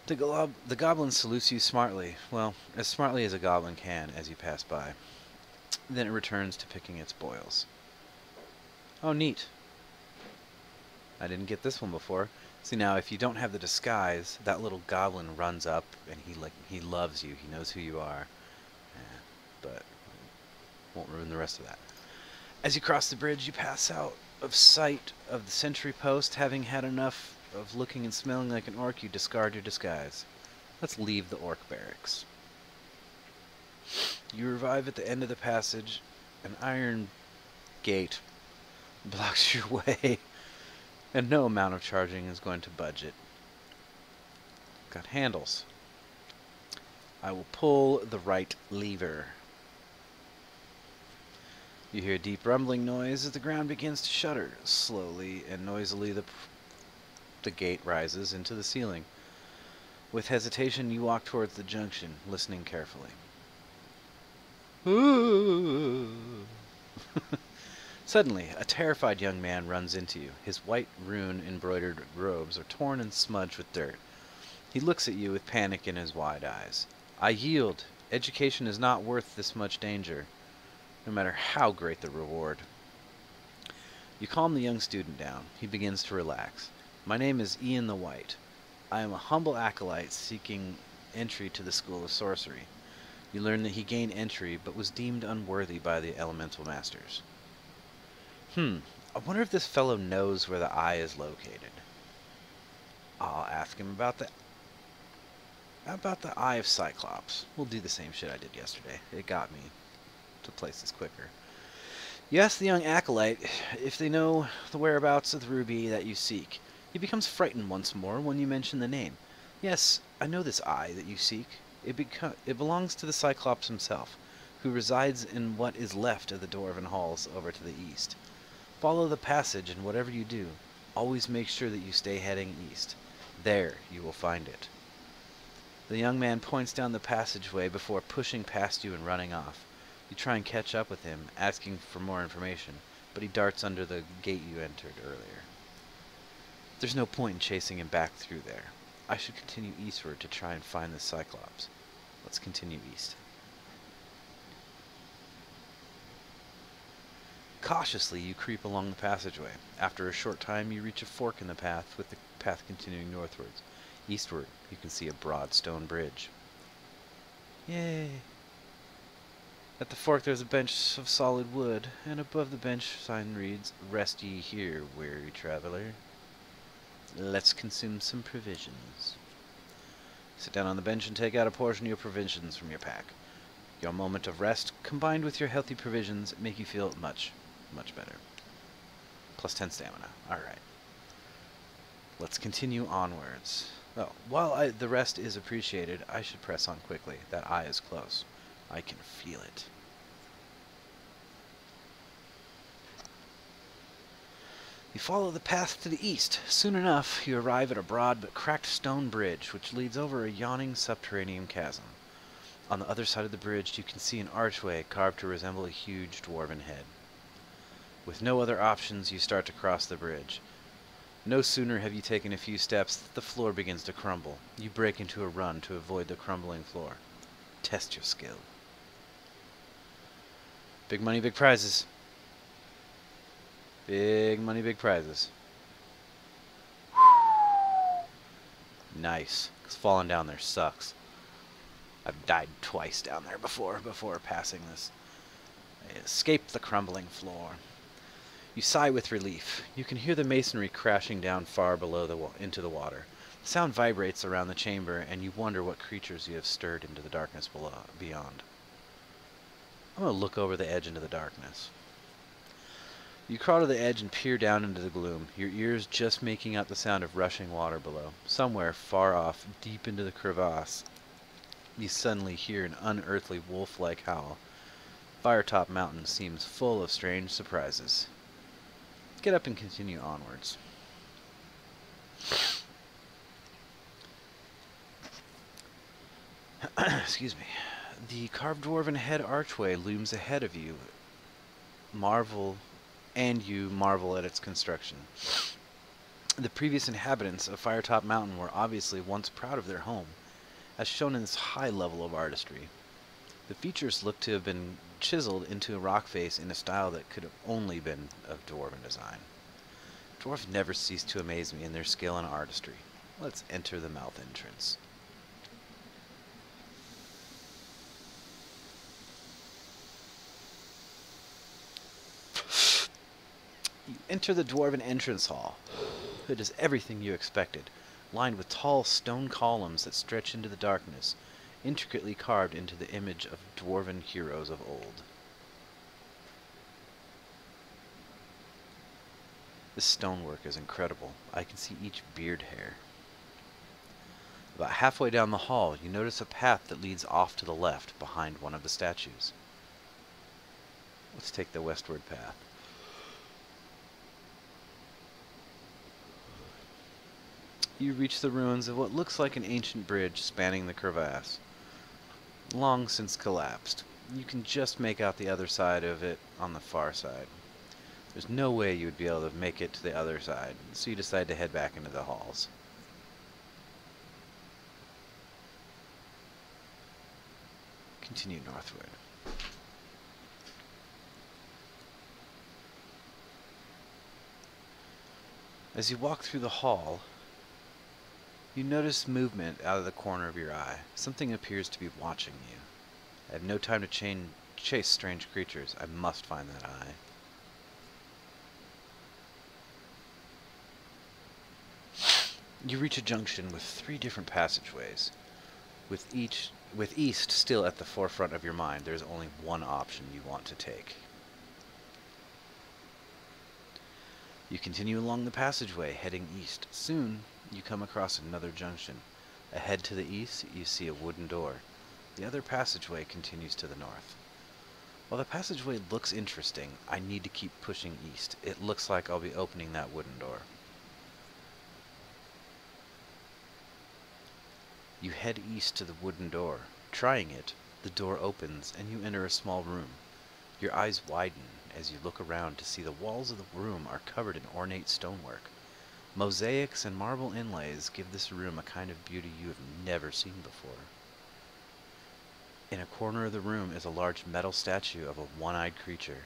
The goblin salutes you smartly, well, as smartly as a goblin can as you pass by. Then it returns to picking its boils. Oh, neat. I didn't get this one before. See, now, if you don't have the disguise, that little goblin runs up, and he loves you. He knows who you are. But won't ruin the rest of that. As you cross the bridge, you pass out of sight of the sentry post. Having had enough of looking and smelling like an orc, you discard your disguise. Let's leave the orc barracks. You arrive at the end of the passage. An iron gate blocks your way, and no amount of charging is going to budge it. Got handles. I will pull the right lever. You hear a deep rumbling noise as the ground begins to shudder. Slowly and noisily the gate rises into the ceiling. With hesitation, you walk towards the junction, listening carefully. Suddenly, a terrified young man runs into you. His white rune-embroidered robes are torn and smudged with dirt. He looks at you with panic in his wide eyes. I yield. Education is not worth this much danger, no matter how great the reward. You calm the young student down. He begins to relax. My name is Ian the White. I am a humble acolyte seeking entry to the School of Sorcery. You learn that he gained entry, but was deemed unworthy by the elemental masters. I wonder if this fellow knows where the eye is located. I'll ask him about the Eye of Cyclops. We'll do the same shit I did yesterday. It got me to places quicker. You ask the young acolyte if they know the whereabouts of the ruby that you seek. He becomes frightened once more when you mention the name. Yes, I know this eye that you seek. It belongs to the Cyclops himself, who resides in what is left of the Dwarven halls over to the east. Follow the passage, and whatever you do, always make sure that you stay heading east. There you will find it. The young man points down the passageway before pushing past you and running off. You try and catch up with him, asking for more information, but he darts under the gate you entered earlier. There's no point in chasing him back through there. I should continue eastward to try and find the Cyclops. Let's continue east. Cautiously, you creep along the passageway. After a short time, you reach a fork in the path, with the path continuing northwards. Eastward, you can see a broad stone bridge. Yay! At the fork, there's a bench of solid wood, and above the bench, sign reads, "Rest ye here, weary traveler. Let's consume some provisions." Sit down on the bench and take out a portion of your provisions from your pack. Your moment of rest, combined with your healthy provisions, make you feel much, much better. Plus 10 stamina. Alright. Let's continue onwards. Oh, while the rest is appreciated, I should press on quickly. That eye is close. I can feel it. You follow the path to the east. Soon enough, you arrive at a broad but cracked stone bridge, which leads over a yawning subterranean chasm. On the other side of the bridge, you can see an archway carved to resemble a huge dwarven head. With no other options, you start to cross the bridge. No sooner have you taken a few steps that the floor begins to crumble. You break into a run to avoid the crumbling floor. Test your skill. Big money, big prizes. Big money, big prizes. Nice. 'Cause falling down there sucks. I've died twice down there before passing this. I escaped the crumbling floor. You sigh with relief. You can hear the masonry crashing down far below into the water. The sound vibrates around the chamber, and you wonder what creatures you have stirred into the darkness beyond. I'm going to look over the edge into the darkness. You crawl to the edge and peer down into the gloom, your ears just making out the sound of rushing water below. Somewhere far off, deep into the crevasse, you suddenly hear an unearthly wolf-like howl. Firetop Mountain seems full of strange surprises. Get up and continue onwards. Excuse me. The carved dwarven head archway looms ahead of you. You marvel at its construction. The previous inhabitants of Firetop Mountain were obviously once proud of their home, as shown in this high level of artistry. The features look to have been chiseled into a rock face in a style that could have only been of dwarven design. Dwarves never cease to amaze me in their skill and artistry. Let's enter the mouth entrance. You enter the dwarven entrance hall. It is everything you expected, lined with tall stone columns that stretch into the darkness, intricately carved into the image of dwarven heroes of old. This stonework is incredible. I can see each beard hair. About halfway down the hall, you notice a path that leads off to the left, behind one of the statues. Let's take the westward path. You reach the ruins of what looks like an ancient bridge spanning the crevasse. Long since collapsed. You can just make out the other side of it on the far side. There's no way you would be able to make it to the other side, so you decide to head back into the halls. Continue northward. As you walk through the hall, you notice movement out of the corner of your eye. Something appears to be watching you. I have no time to chase strange creatures. I must find that eye. You reach a junction with 3 different passageways. With east still at the forefront of your mind, there's only one option you want to take. You continue along the passageway, heading east. Soon, you come across another junction. Ahead to the east, you see a wooden door. The other passageway continues to the north. While the passageway looks interesting, I need to keep pushing east. It looks like I'll be opening that wooden door. You head east to the wooden door. Trying it, the door opens and you enter a small room. Your eyes widen as you look around to see the walls of the room are covered in ornate stonework. Mosaics and marble inlays give this room a kind of beauty you have never seen before. In a corner of the room is a large metal statue of a one-eyed creature.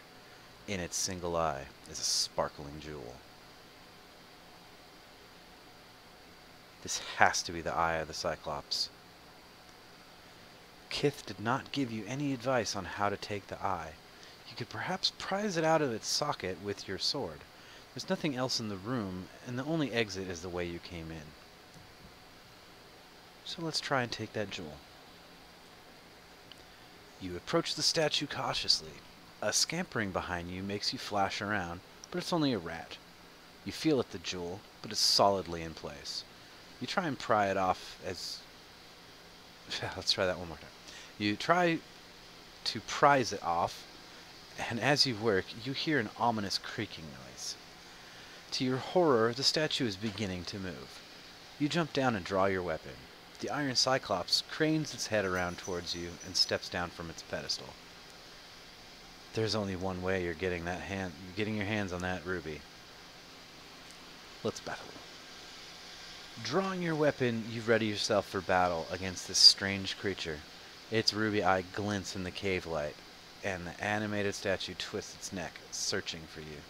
In its single eye is a sparkling jewel. This has to be the eye of the Cyclops. Kith did not give you any advice on how to take the eye. You could perhaps prise it out of its socket with your sword. There's nothing else in the room, and the only exit is the way you came in. So let's try and take that jewel. You approach the statue cautiously. A scampering behind you makes you flash around, but it's only a rat. You feel at the jewel, but it's solidly in place. You try and pry it off as... Let's try that one more time. You try to prise it off, and as you work, you hear an ominous creaking noise. To your horror, the statue is beginning to move. You jump down and draw your weapon. The iron Cyclops cranes its head around towards you and steps down from its pedestal. There's only one way you're getting your hands on that ruby. Let's battle. Drawing your weapon, you ready yourself for battle against this strange creature. Its ruby eye glints in the cave light, and the animated statue twists its neck, searching for you.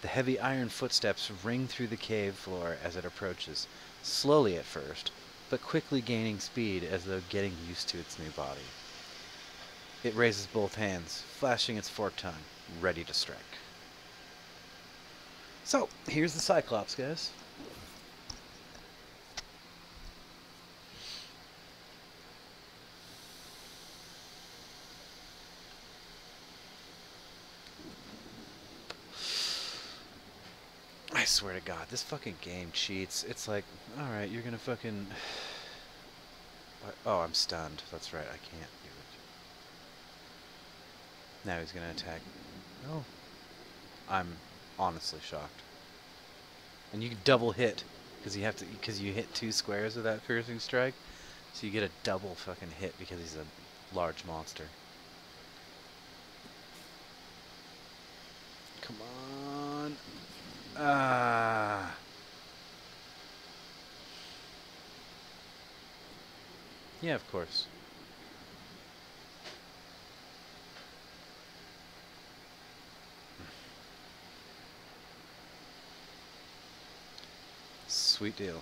The heavy iron footsteps ring through the cave floor as it approaches, slowly at first, but quickly gaining speed as though getting used to its new body. It raises both hands, flashing its forked tongue, ready to strike. So, here's the Cyclops, guys. I swear to God, this fucking game cheats. It's like, alright, you're gonna fucking... Oh, I'm stunned. That's right, I can't do it. Now he's gonna attack. Oh. I'm honestly shocked. And you can double hit, because you hit 2 squares with that piercing strike. So you get a double fucking hit because he's a large monster. Come on. Ah. Yeah, of course. Sweet deal.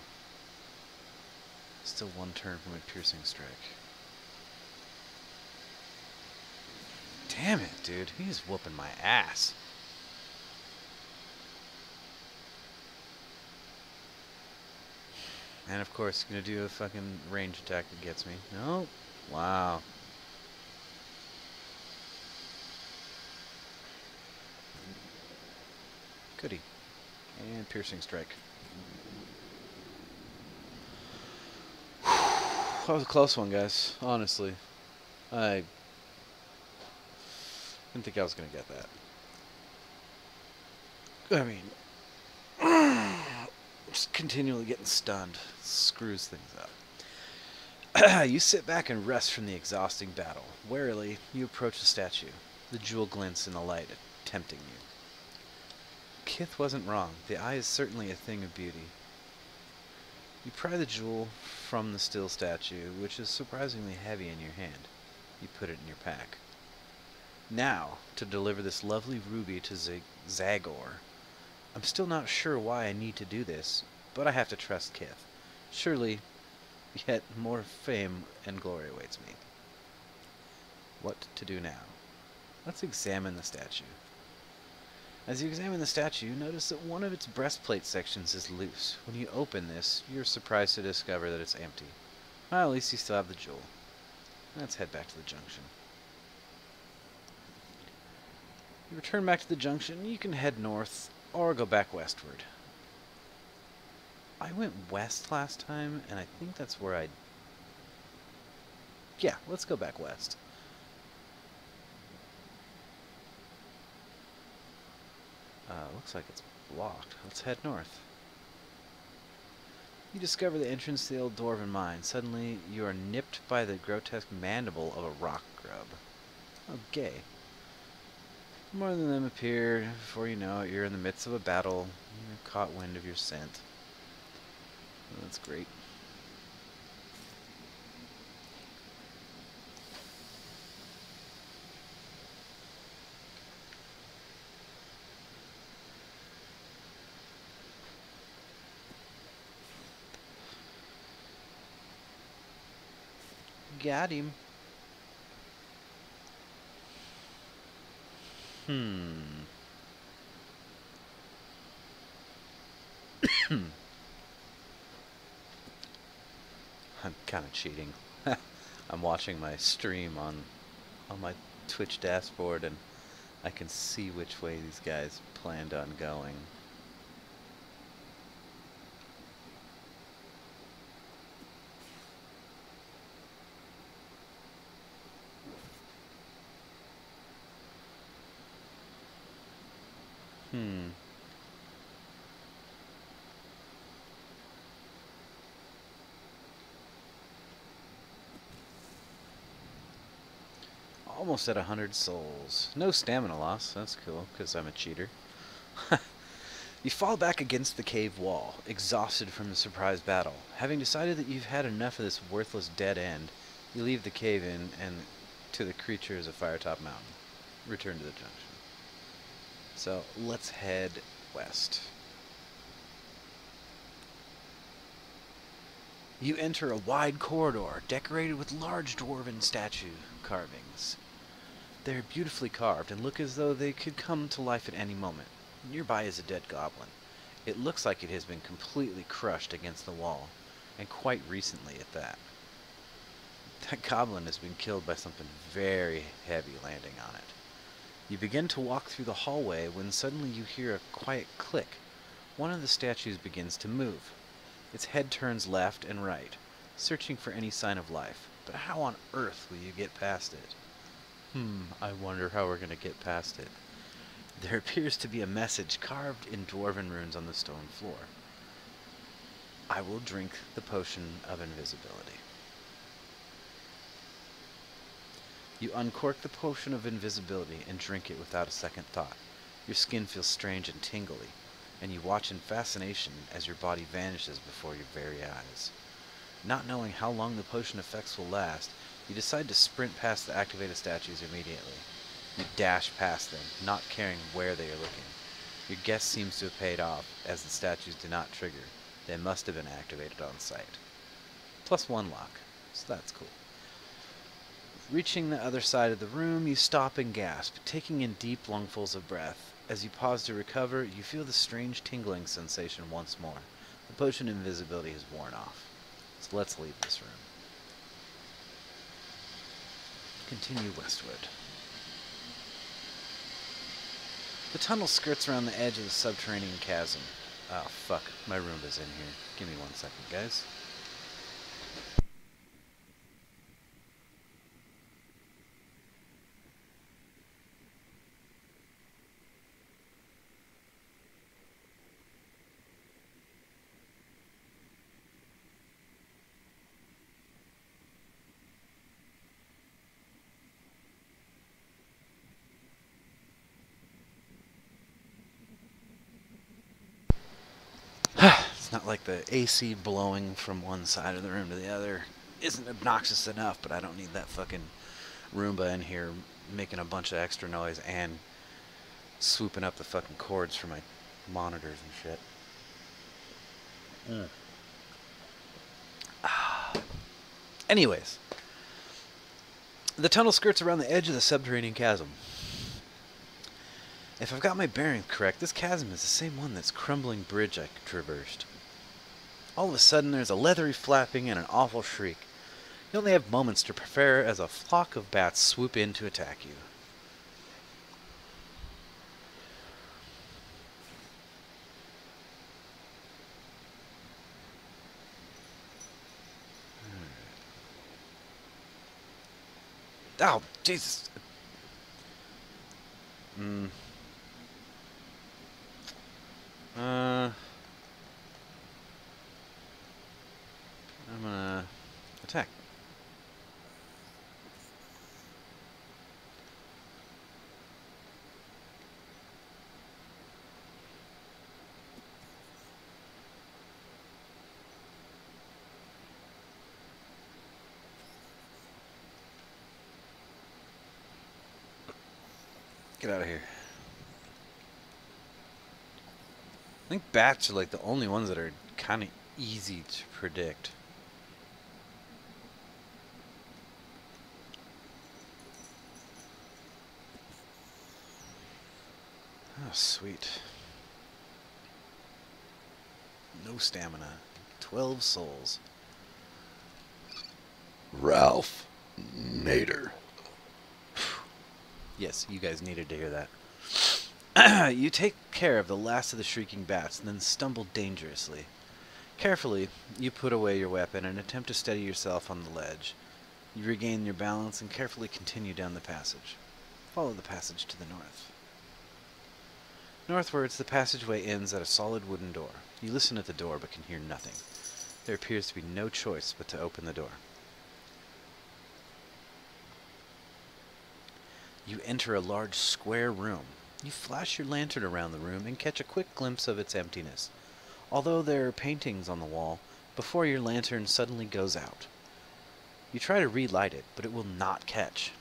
Still 1 turn from a piercing strike. Damn it, dude. He's whooping my ass. And of course, gonna do a fucking range attack that gets me. Nope. Wow. Goody. And piercing strike. That was a close one, guys. Honestly. I didn't think I was gonna get that. I mean... just continually getting stunned. Screws things up. You sit back and rest from the exhausting battle. Warily, you approach the statue. The jewel glints in the light, tempting you. Kith wasn't wrong. The eye is certainly a thing of beauty. You pry the jewel from the still statue, which is surprisingly heavy in your hand. You put it in your pack. Now, to deliver this lovely ruby to Zagor. I'm still not sure why I need to do this, but I have to trust Kith. Surely, yet more fame and glory awaits me. What to do now? Let's examine the statue. As you examine the statue, notice that one of its breastplate sections is loose. When you open this, you're surprised to discover that it's empty. Well, at least you still have the jewel. Let's head back to the junction. You return back to the junction, you can head north or go back westward. I went west last time, and I think that's where I Yeah, let's go back west. Looks like it's blocked. Let's head north. You discover the entrance to the old dwarven mine. Suddenly, you are nipped by the grotesque mandible of a rock grub. Oh, gay. More than them appear. Before you know it, you're in the midst of a battle. You've caught wind of your scent. Oh, that's great. Got him. I'm kind of cheating. I'm watching my stream on my Twitch dashboard, and I can see which way these guys planned on going. Almost at 100 souls. No stamina loss. That's cool, because I'm a cheater. You fall back against the cave wall, exhausted from the surprise battle. Having decided that you've had enough of this worthless dead end, you leave the cave in and to the creatures of Firetop Mountain. Return to the junction. So let's head west. You enter a wide corridor decorated with large dwarven statue carvings. They're beautifully carved and look as though they could come to life at any moment. Nearby is a dead goblin. It looks like it has been completely crushed against the wall, and quite recently at that. That goblin has been killed by something very heavy landing on it. You begin to walk through the hallway when suddenly you hear a quiet click. One of the statues begins to move. Its head turns left and right, searching for any sign of life. But how on earth will you get past it? I wonder how we're going to get past it. There appears to be a message carved in dwarven runes on the stone floor. I will drink the potion of invisibility. You uncork the potion of invisibility and drink it without a second thought. Your skin feels strange and tingly, and you watch in fascination as your body vanishes before your very eyes. Not knowing how long the potion effects will last, you decide to sprint past the activated statues immediately. You dash past them, not caring where they are looking. Your guess seems to have paid off, as the statues do not trigger. They must have been activated on sight. +1 luck, so that's cool. Reaching the other side of the room, you stop and gasp, taking in deep lungfuls of breath. As you pause to recover, you feel the strange tingling sensation once more. The potion of invisibility has worn off. So let's leave this room. Continue westward. The tunnel skirts around the edge of the subterranean chasm. Oh, fuck. My Roomba's in here. Give me 1 second, guys. It's not like the AC blowing from one side of the room to the other isn't obnoxious enough, but I don't need that fucking Roomba in here making a bunch of extra noise and swooping up the fucking cords for my monitors and shit. Anyways, the tunnel skirts around the edge of the subterranean chasm. If I've got my bearings correct, this chasm is the same one that's crumbling bridge I traversed. All of a sudden, there's a leathery flapping and an awful shriek. You only have moments to prepare as a flock of bats swoop in to attack you. Oh, Jesus. Mm. I'm gonna attack. Get out of here. I think bats are like the only ones that are kind of easy to predict. Oh, sweet. No stamina. 12 souls. Ralph Nader. Yes, you guys needed to hear that. You take care of the last of the shrieking bats and then stumble dangerously. Carefully, you put away your weapon and attempt to steady yourself on the ledge. You regain your balance and carefully continue down the passage. Follow the passage to the north. Northwards, the passageway ends at a solid wooden door. You listen at the door but can hear nothing. There appears to be no choice but to open the door. You enter a large square room. You flash your lantern around the room and catch a quick glimpse of its emptiness. Although there are paintings on the wall, before your lantern suddenly goes out. You try to relight it, but it will not catch.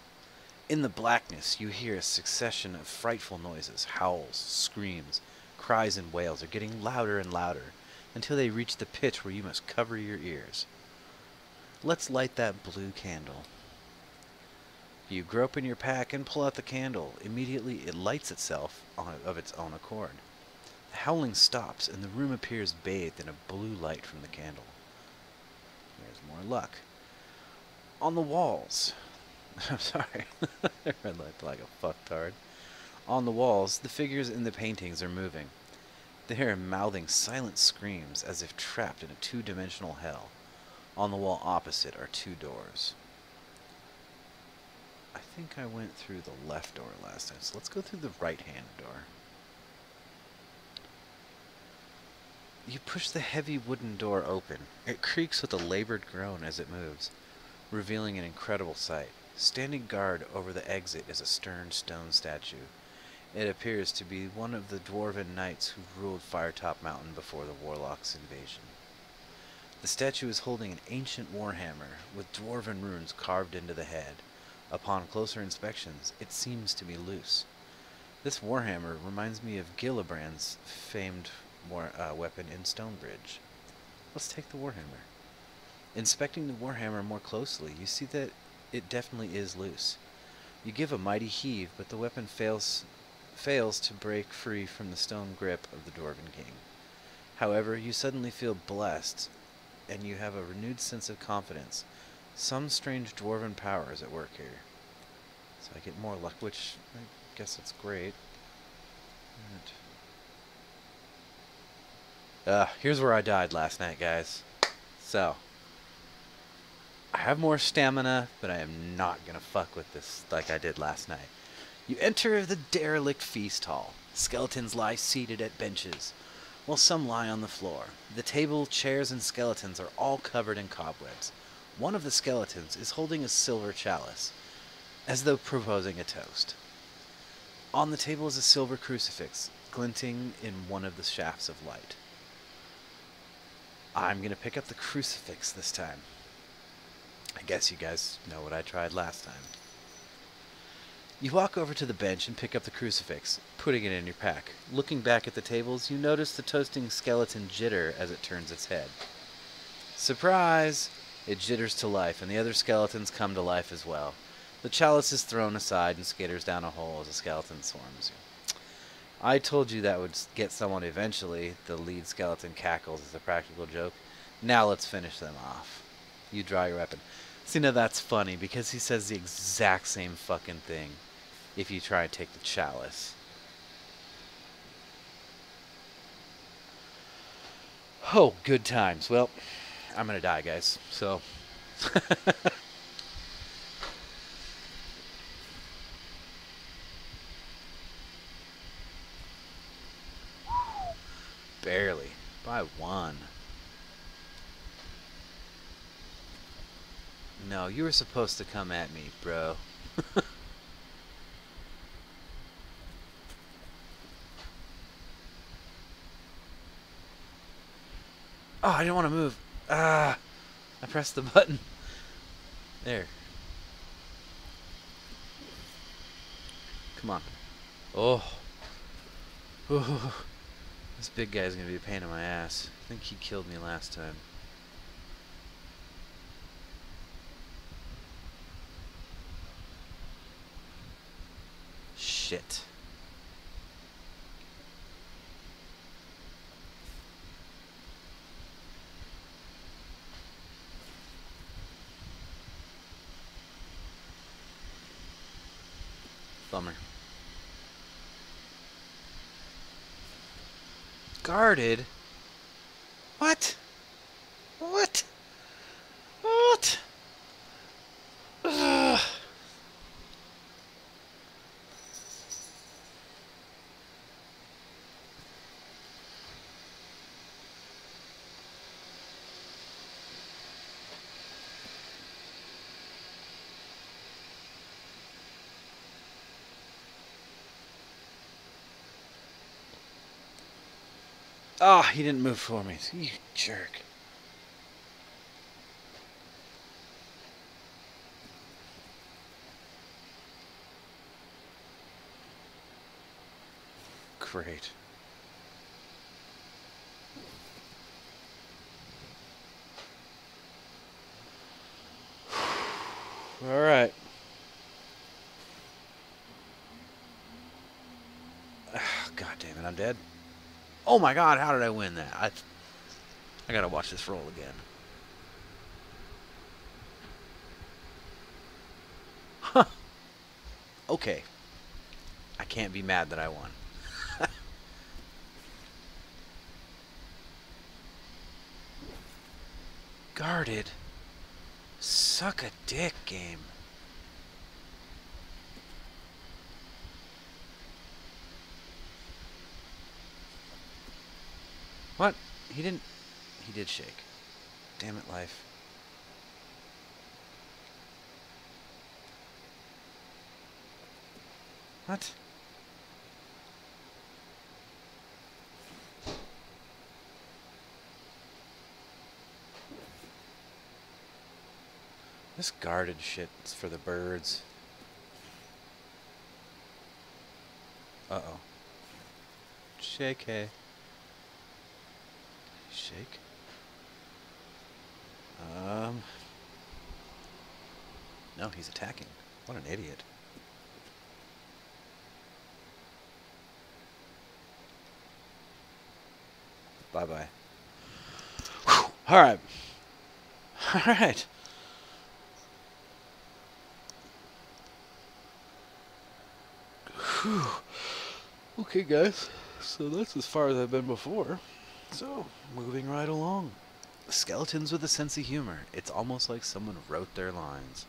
In the blackness, you hear a succession of frightful noises. Howls, screams, cries, and wails are getting louder and louder until they reach the pitch where you must cover your ears. Let's light that blue candle. You grope in your pack and pull out the candle. Immediately, it lights itself of its own accord. The howling stops, and the room appears bathed in a blue light from the candle. Here's more luck. On the walls... I'm sorry. I read like a fucktard. On the walls, the figures in the paintings are moving. They are mouthing silent screams as if trapped in a two-dimensional hell. On the wall opposite are two doors. I think I went through the left door last time, so let's go through the right-hand door. You push the heavy wooden door open. It creaks with a labored groan as it moves, revealing an incredible sight. Standing guard over the exit is a stern stone statue. It appears to be one of the dwarven knights who ruled Firetop Mountain before the Warlock's invasion. The statue is holding an ancient warhammer with dwarven runes carved into the head. Upon closer inspections, it seems to be loose. This warhammer reminds me of Gillibrand's famed weapon in Stonebridge. Let's take the warhammer. Inspecting the warhammer more closely, you see that it definitely is loose. You give a mighty heave, but the weapon fails to break free from the stone grip of the Dwarven King. However, you suddenly feel blessed, and you have a renewed sense of confidence. Some strange dwarven power is at work here. So I get more luck, which I guess that's great. Here's where I died last night, guys. So, I have more stamina, but I am not gonna fuck with this like I did last night. You enter the derelict feast hall. Skeletons lie seated at benches, while some lie on the floor. The table, chairs, and skeletons are all covered in cobwebs. One of the skeletons is holding a silver chalice, as though proposing a toast. On the table is a silver crucifix, glinting in one of the shafts of light. I'm gonna pick up the crucifix this time. I guess you guys know what I tried last time. You walk over to the bench and pick up the crucifix, putting it in your pack. Looking back at the tables, you notice the toasting skeleton jitter as it turns its head. Surprise! It jitters to life, and the other skeletons come to life as well. The chalice is thrown aside and skitters down a hole as the skeleton swarms you. I told you that would get someone eventually. The lead skeleton cackles as a practical joke. Now let's finish them off. You draw your weapon. See, now that's funny, because he says the exact same fucking thing if you try and take the chalice. Oh, good times. Well, I'm gonna die, guys, so... By one. No, you were supposed to come at me, bro. Oh, I didn't want to move. Ah, I pressed the button. There. Come on. Oh. Ooh. This big guy's gonna be a pain in my ass. I think he killed me last time. Shit. Bummer. Guarded? What? What? What? Ugh. Oh, he didn't move for me. You jerk. Great. All right. God damn it, I'm dead. Oh my god, how did I win that? I gotta watch this roll again. Huh. Okay. I can't be mad that I won. Guarded. Suck a dick game. What? He didn't... He did shake. Damn it, life. What? This guarded shit is for the birds. Uh-oh. Shake, hey. Shake. No, he's attacking. What an idiot. Bye-bye. Alright. Alright. Okay, guys. So that's as far as I've been before. So, moving right along. Skeletons with a sense of humor. It's almost like someone wrote their lines.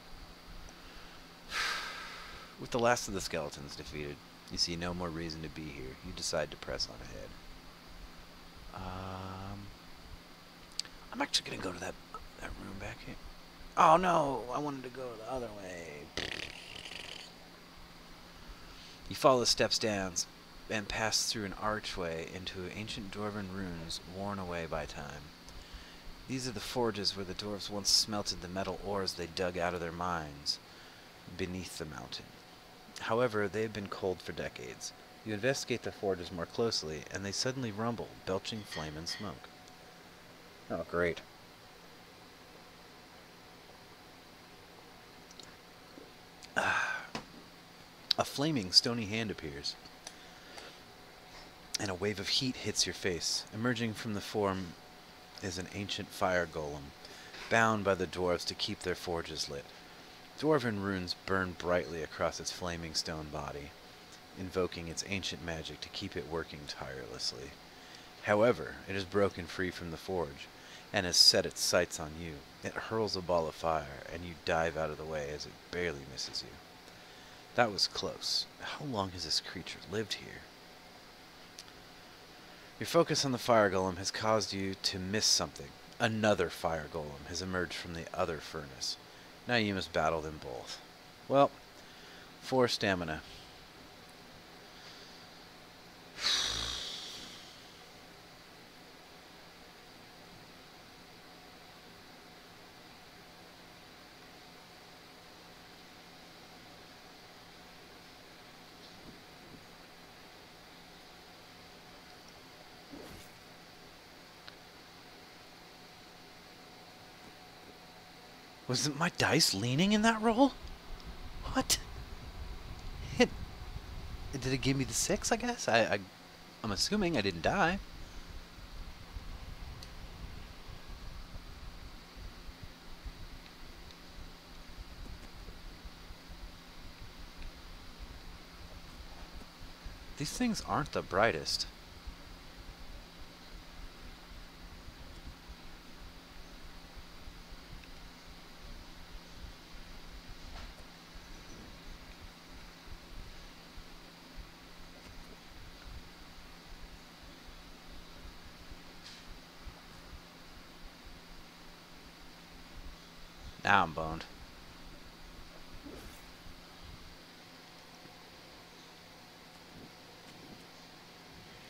With the last of the skeletons defeated, you see no more reason to be here. You decide to press on ahead. I'm actually gonna go to that room back here. Oh no, I wanted to go the other way. You follow the steps down and pass through an archway into ancient dwarven ruins worn away by time. These are the forges where the dwarves once smelted the metal ores they dug out of their mines beneath the mountain. However, they have been cold for decades. You investigate the forges more closely, and they suddenly rumble, belching flame and smoke. Oh, great. A flaming, stony hand appears, and a wave of heat hits your face. Emerging from the form is an ancient fire golem, bound by the dwarves to keep their forges lit. Dwarven runes burn brightly across its flaming stone body, invoking its ancient magic to keep it working tirelessly. However, it is broken free from the forge, and has set its sights on you. It hurls a ball of fire, and you dive out of the way as it barely misses you. That was close. How long has this creature lived here? Your focus on the fire golem has caused you to miss something. Another fire golem has emerged from the other furnace. Now you must battle them both. Well, 4 stamina. Wasn't my dice leaning in that roll? What? Did it give me the 6, I guess? I'm assuming I didn't die. These things aren't the brightest. Now I'm boned.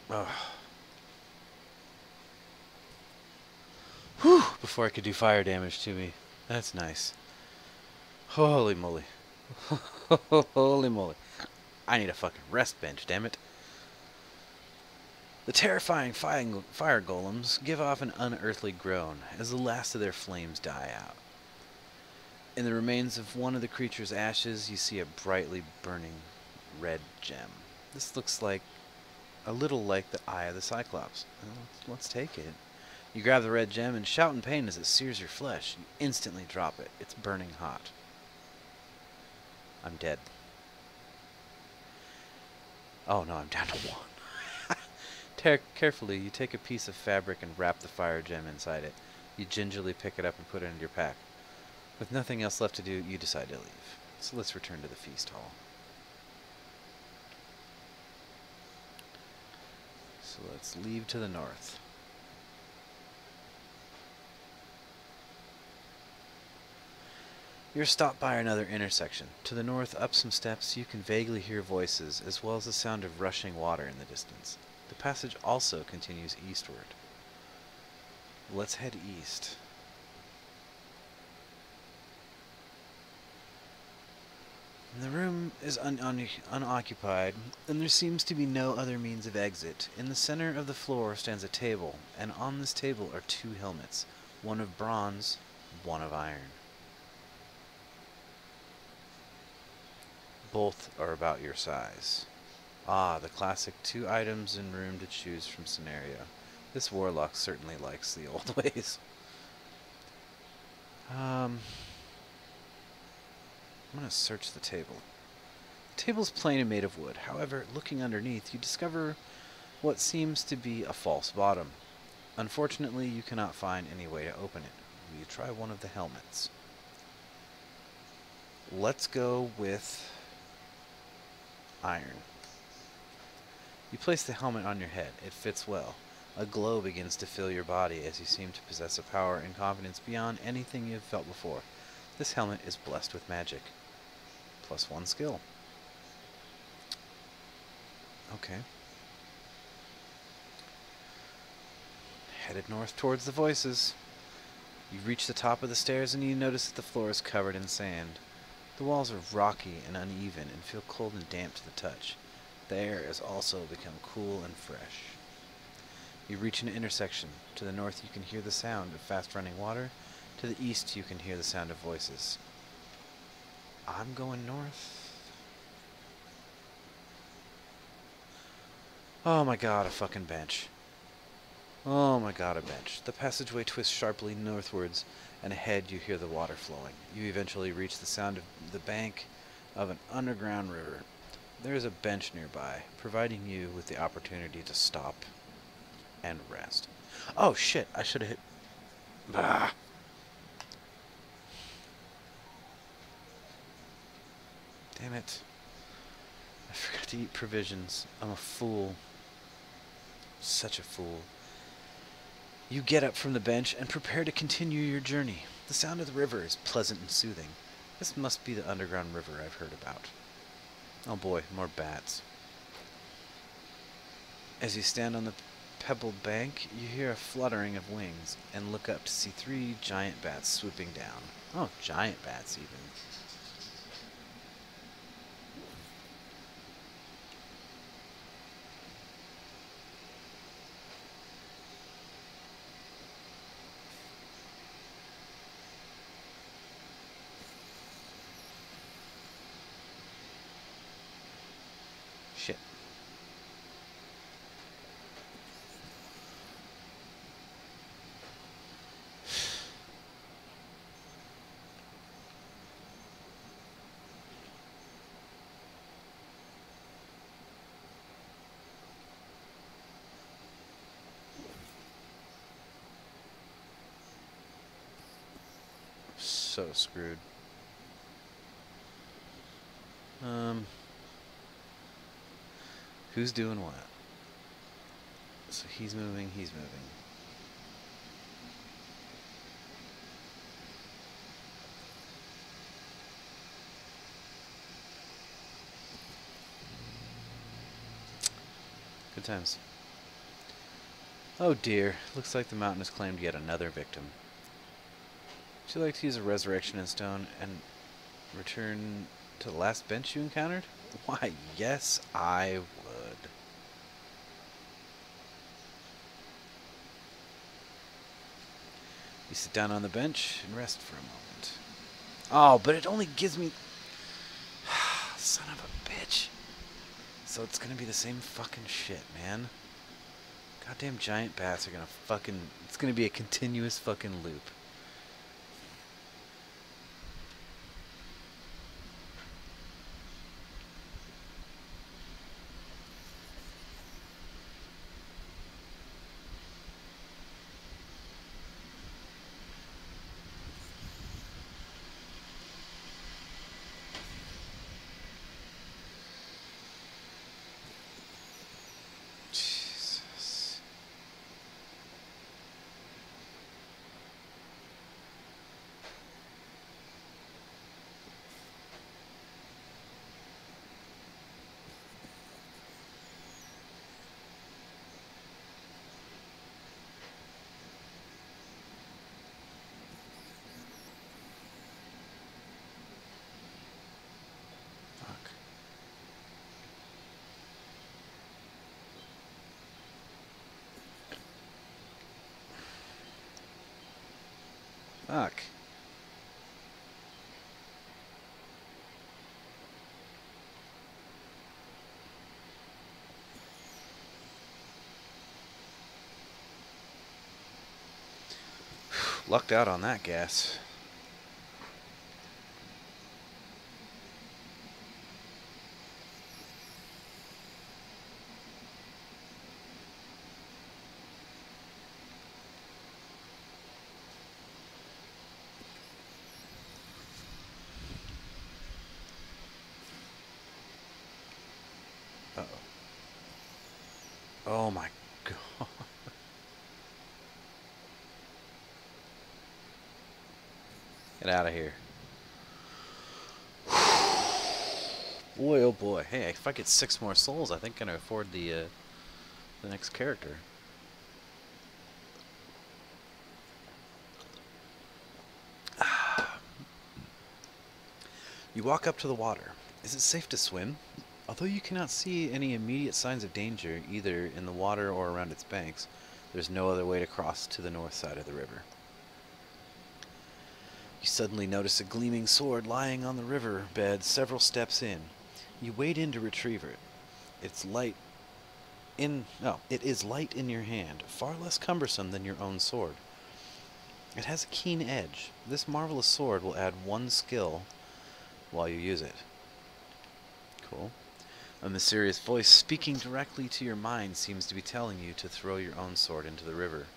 Ugh. Whew! Before I could do fire damage to me. That's nice. Holy moly. Holy moly. I need a fucking rest bench, damn it. The terrifying fire golems give off an unearthly groan as the last of their flames die out. In the remains of one of the creature's ashes, you see a brightly burning red gem. This looks like a little like the eye of the Cyclops. Well, let's take it. You grab the red gem and shout in pain as it sears your flesh. You instantly drop it. It's burning hot. I'm dead. Oh no, I'm down to 1. Carefully, you take a piece of fabric and wrap the fire gem inside it. You gingerly pick it up and put it into your pack. With nothing else left to do, you decide to leave. So let's return to the feast hall. So let's leave to the north. You're stopped by another intersection. To the north, up some steps, you can vaguely hear voices, as well as the sound of rushing water in the distance. The passage also continues eastward. Let's head east. The room is unoccupied, and there seems to be no other means of exit. In the center of the floor stands a table, and on this table are 2 helmets, one of bronze, one of iron. Both are about your size. Ah, the classic 2 items in room to choose from scenario. This warlock certainly likes the old ways. I'm gonna search the table. The table's plain and made of wood. However, looking underneath, you discover what seems to be a false bottom. Unfortunately, you cannot find any way to open it. Will you try one of the helmets? Let's go with iron. You place the helmet on your head. It fits well. A glow begins to fill your body as you seem to possess a power and confidence beyond anything you have felt before. This helmet is blessed with magic. +1 skill. Okay. Headed north towards the voices. You reach the top of the stairs and you notice that the floor is covered in sand. The walls are rocky and uneven and feel cold and damp to the touch. The air has also become cool and fresh. You reach an intersection. To the north you can hear the sound of fast-running water. To the east you can hear the sound of voices. I'm going north. Oh my god, a fucking bench. Oh my god, a bench. The passageway twists sharply northwards, and ahead you hear the water flowing. You eventually reach the sound of the bank of an underground river. There is a bench nearby, providing you with the opportunity to stop and rest. Oh shit, I should have hit... Ah. Damn it. I forgot to eat provisions. I'm a fool. Such a fool. You get up from the bench and prepare to continue your journey. The sound of the river is pleasant and soothing. This must be the underground river I've heard about. Oh boy, more bats. As you stand on the pebbled bank, you hear a fluttering of wings and look up to see 3 giant bats swooping down. Oh, giant bats even. Shit. So screwed. Who's doing what? So he's moving, he's moving. Good times. Oh dear, looks like the mountain has claimed yet another victim. Would you like to use a resurrection in stone and return to the last bench you encountered? Why, yes, I would. You sit down on the bench and rest for a moment. Oh, but it only gives me... Son of a bitch. So it's gonna be the same fucking shit, man. Goddamn giant bats are gonna fucking... It's gonna be a continuous fucking loop. Jesus. Fuck. Fuck. Lucked out on that gas. Uh-oh. Oh my god. Get out of here. Boy, oh boy. Hey, if I get 6 more souls, I think I can afford the next character. You walk up to the water. Is it safe to swim? Although you cannot see any immediate signs of danger, either in the water or around its banks, there's no other way to cross to the north side of the river. You suddenly notice a gleaming sword lying on the river bed several steps in. You wade in to retrieve it. It is light in your hand, far less cumbersome than your own sword. It has a keen edge. This marvelous sword will add 1 skill while you use it. Cool. A mysterious voice speaking directly to your mind seems to be telling you to throw your own sword into the river.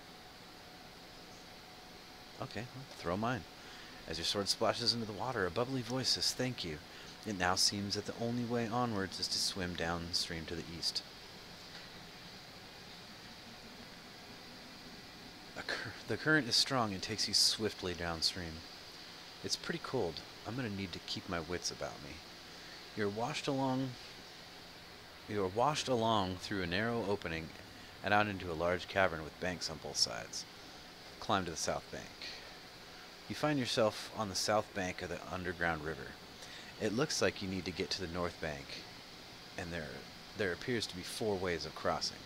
Okay, well, throw mine. As your sword splashes into the water, a bubbly voice says, "Thank you. It now seems that the only way onwards is to swim downstream to the east." The current is strong and takes you swiftly downstream. It's pretty cold. I'm going to need to keep my wits about me. You're washed along through a narrow opening and out into a large cavern with banks on both sides. Climb to the south bank. You find yourself on the south bank of the underground river. It looks like you need to get to the north bank, and there appears to be 4 ways of crossing.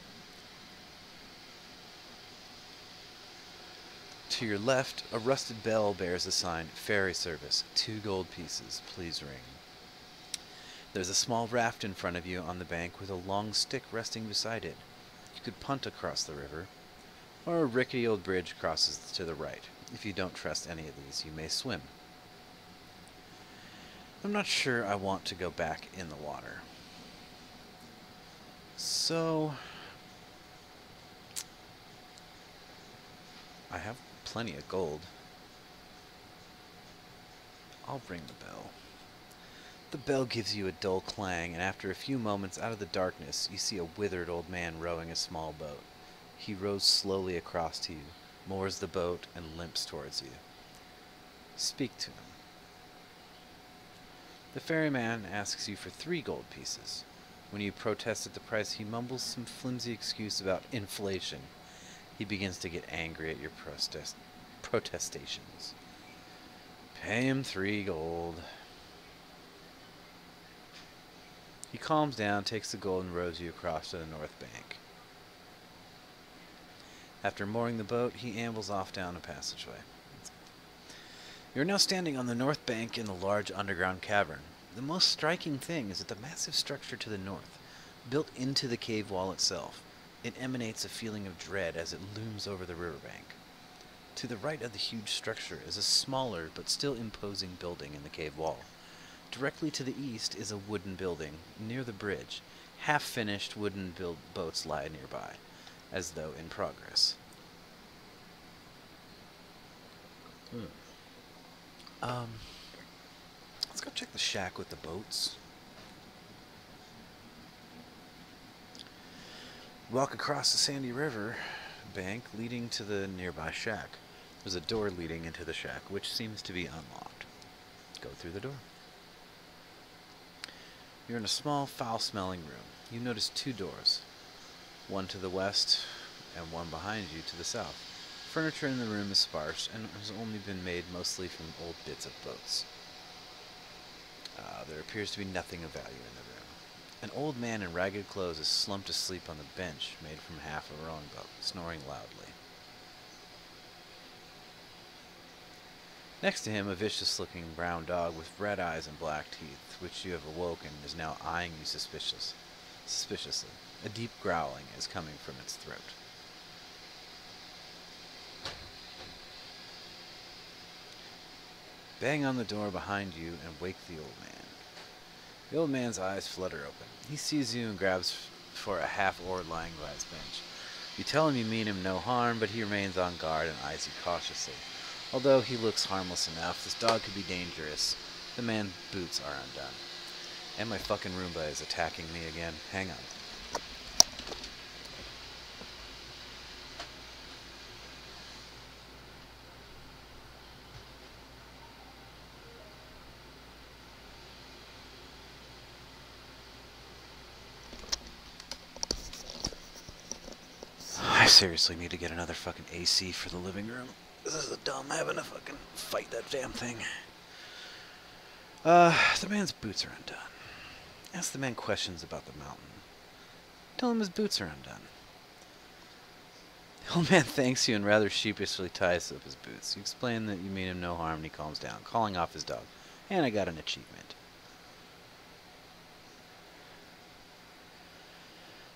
To your left, a rusted bell bears the sign, Ferry Service, 2 gold pieces, please ring. There's a small raft in front of you on the bank with a long stick resting beside it. You could punt across the river, or a rickety old bridge crosses to the right. If you don't trust any of these, you may swim. I'm not sure I want to go back in the water. So, I have plenty of gold. I'll ring the bell. The bell gives you a dull clang, and after a few moments out of the darkness, you see a withered old man rowing a small boat. He rows slowly across to you, moors the boat, and limps towards you. Speak to him. The ferryman asks you for 3 gold pieces. When you protest at the price, he mumbles some flimsy excuse about inflation. He begins to get angry at your protestations. Pay him 3 gold. He calms down, takes the gold, and rows you across to the north bank. After mooring the boat, he ambles off down a passageway. You are now standing on the north bank in the large underground cavern. The most striking thing is that the massive structure to the north, built into the cave wall itself, it emanates a feeling of dread as it looms over the riverbank. To the right of the huge structure is a smaller but still imposing building in the cave wall. Directly to the east is a wooden building near the bridge. Half-finished wooden boats lie nearby, as though in progress. Let's go check the shack with the boats. Walk across the sandy river bank leading to the nearby shack. There's a door leading into the shack, which seems to be unlocked. Go through the door. You're in a small, foul-smelling room. You notice 2 doors, one to the west and one behind you to the south. Furniture in the room is sparse and has only been made mostly from old bits of boats. There appears to be nothing of value in the room. An old man in ragged clothes is slumped asleep on the bench made from half a rowing boat, snoring loudly. Next to him, a vicious-looking brown dog with red eyes and black teeth, which you have awoken, is now eyeing you suspiciously. A deep growling is coming from its throat. Bang on the door behind you and wake the old man. The old man's eyes flutter open. He sees you and grabs for a half-oar lying by his bench. You tell him you mean him no harm, but he remains on guard and eyes you cautiously. Although he looks harmless enough, this dog could be dangerous. The man's boots are undone. And my fucking Roomba is attacking me again. Hang on. I seriously need to get another fucking AC for the living room. This is dumb having to fucking fight that damn thing. The man's boots are undone. Ask the man questions about the mountain. Tell him his boots are undone. The old man thanks you and rather sheepishly ties up his boots. You explain that you mean him no harm and he calms down, calling off his dog. And I got an achievement.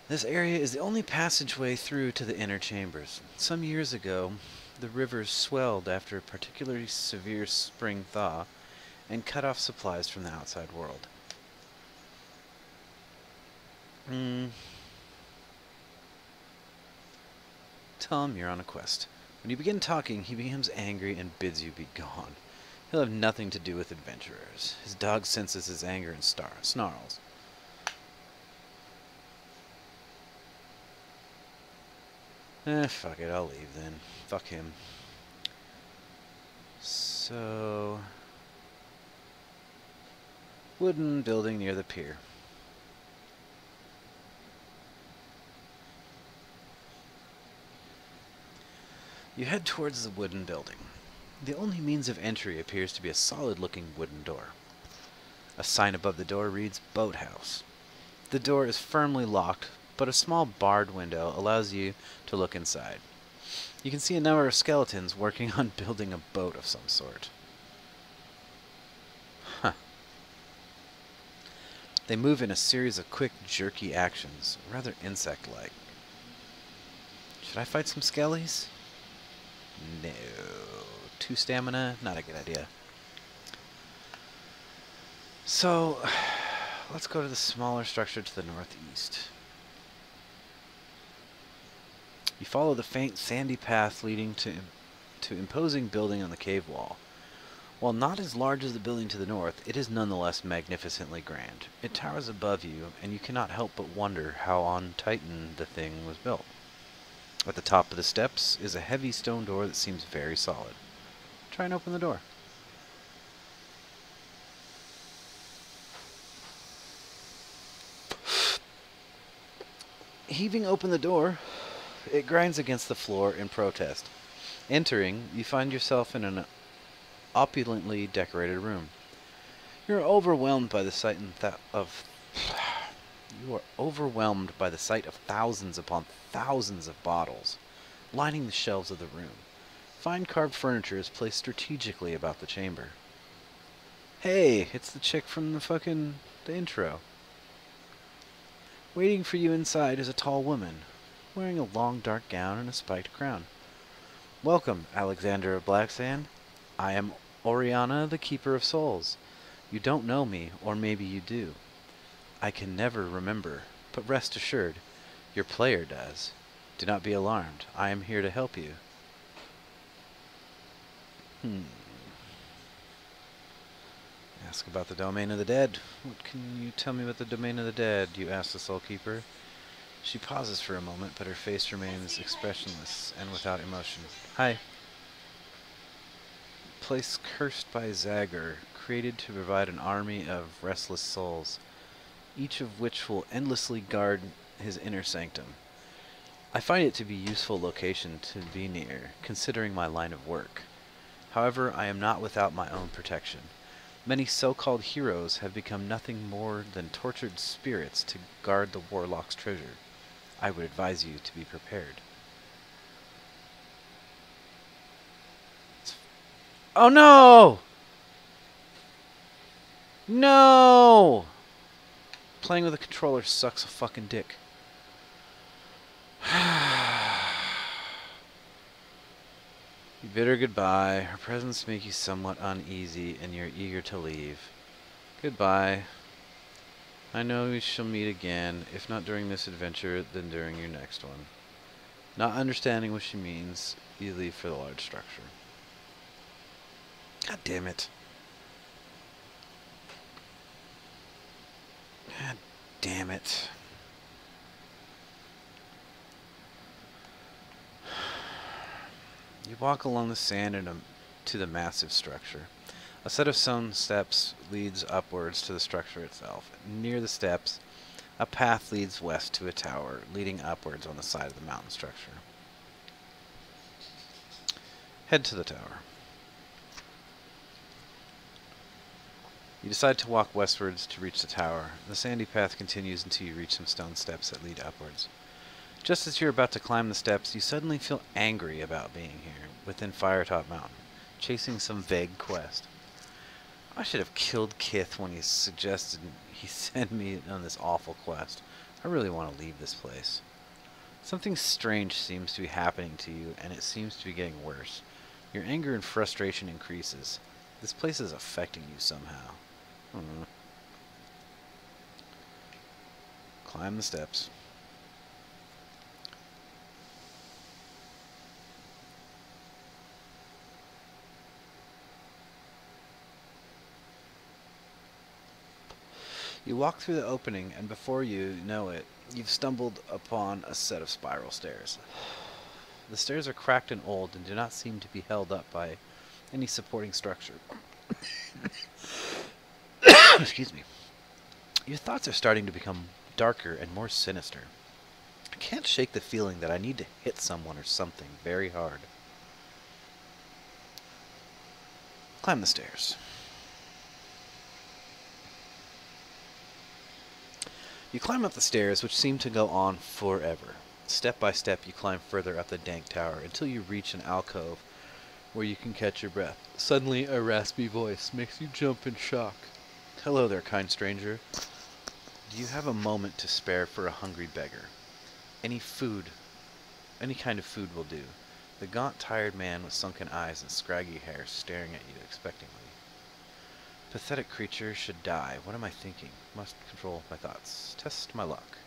This area is the only passageway through to the inner chambers. Some years ago, the rivers swelled after a particularly severe spring thaw and cut off supplies from the outside world. Tell him you're on a quest. When you begin talking, he becomes angry and bids you be gone. He'll have nothing to do with adventurers. His dog senses his anger and snarls. Fuck it, I'll leave then. Fuck him. So... wooden building near the pier. You head towards the wooden building. The only means of entry appears to be a solid-looking wooden door. A sign above the door reads Boathouse. The door is firmly locked, but a small barred window allows you to look inside. You can see a number of skeletons working on building a boat of some sort. Huh. They move in a series of quick, jerky actions, rather insect-like. Should I fight some skellies? No. 2 stamina? Not a good idea. So, let's go to the smaller structure to the northeast. You follow the faint sandy path leading to imposing building on the cave wall. While not as large as the building to the north, it is nonetheless magnificently grand. It towers above you, and you cannot help but wonder how on Titan the thing was built. At the top of the steps is a heavy stone door that seems very solid. Try and open the door. Heaving open the door, it grinds against the floor in protest. Entering, you find yourself in an opulently decorated room. You are overwhelmed by the sight of thousands upon thousands of bottles lining the shelves of the room. Fine carved furniture is placed strategically about the chamber. Hey, it's the chick from the intro. Waiting for you inside is a tall woman, wearing a long dark gown and a spiked crown. Welcome, Alexander of Blacksand. I am Oriana, the Keeper of Souls. You don't know me, or maybe you do. I can never remember, but rest assured, your player does. Do not be alarmed. I am here to help you. Ask about the domain of the dead. What can you tell me about the domain of the dead? You ask the Soul Keeper. She pauses for a moment, but her face remains expressionless and without emotion. Hi. Place cursed by Zagor, created to provide an army of restless souls, each of which will endlessly guard his inner sanctum. I find it to be a useful location to be near, considering my line of work. However, I am not without my own protection. Many so-called heroes have become nothing more than tortured spirits to guard the Warlock's treasure. I would advise you to be prepared. Oh no! No! Playing with a controller sucks a fucking dick. You bid her goodbye. Her presence makes you somewhat uneasy, and you're eager to leave. Goodbye. I know we shall meet again, if not during this adventure, then during your next one. Not understanding what she means, you leave for the large structure. God damn it. God damn it. You walk along the sand to the massive structure. A set of stone steps leads upwards to the structure itself. Near the steps, a path leads west to a tower, leading upwards on the side of the mountain structure. Head to the tower. You decide to walk westwards to reach the tower. The sandy path continues until you reach some stone steps that lead upwards. Just as you're about to climb the steps, you suddenly feel angry about being here, within Firetop Mountain, chasing some vague quest. I should have killed Kith when he suggested he send me on this awful quest. I really want to leave this place. Something strange seems to be happening to you, and it seems to be getting worse. Your anger and frustration increases. This place is affecting you somehow. Climb the steps. You walk through the opening, and before you know it, you've stumbled upon a set of spiral stairs. The stairs are cracked and old and do not seem to be held up by any supporting structure. Excuse me. Your thoughts are starting to become darker and more sinister. I can't shake the feeling that I need to hit someone or something very hard. Climb the stairs. You climb up the stairs, which seem to go on forever. Step by step, you climb further up the dank tower until you reach an alcove where you can catch your breath. Suddenly, a raspy voice makes you jump in shock. Hello there, kind stranger. Do you have a moment to spare for a hungry beggar? Any kind of food will do. The gaunt, tired man with sunken eyes and scraggy hair staring at you expectantly. Pathetic creature should die. What am I thinking? Must control my thoughts. Test my luck.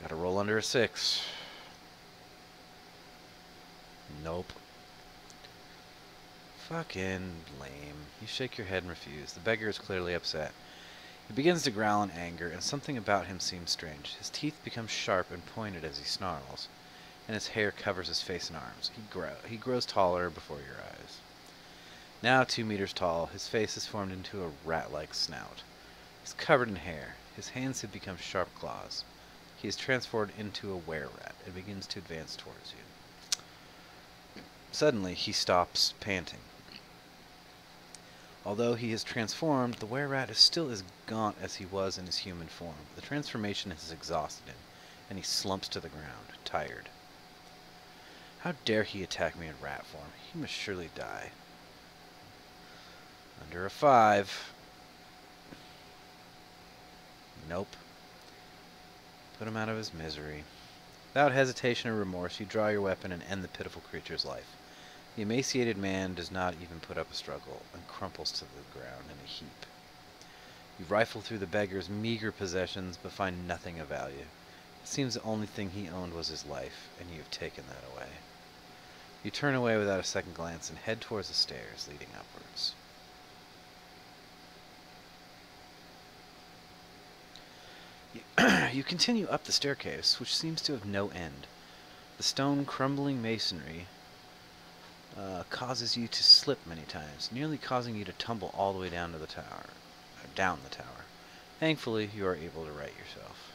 Gotta roll under a 6. Nope. Fucking lame. You shake your head and refuse. The beggar is clearly upset. He begins to growl in anger, and something about him seems strange. His teeth become sharp and pointed as he snarls, and his hair covers his face and arms. He grows taller before your eyes. Now 2 meters tall, his face has formed into a rat-like snout. He's covered in hair. His hands have become sharp claws. He is transformed into a were-rat and begins to advance towards you. Suddenly, he stops, panting. Although he is transformed, the were-rat is still as gaunt as he was in his human form. The transformation has exhausted him, and he slumps to the ground, tired. How dare he attack me in rat form? He must surely die. Under a 5. Nope. Put him out of his misery. Without hesitation or remorse, you draw your weapon and end the pitiful creature's life. The emaciated man does not even put up a struggle and crumples to the ground in a heap. You rifle through the beggar's meager possessions, but find nothing of value. It seems the only thing he owned was his life, and you have taken that away. You turn away without a second glance and head towards the stairs leading upwards. You continue up the staircase, which seems to have no end. The stone crumbling masonry causes you to slip many times, nearly causing you to tumble all the way down to the tower. Thankfully, you are able to right yourself.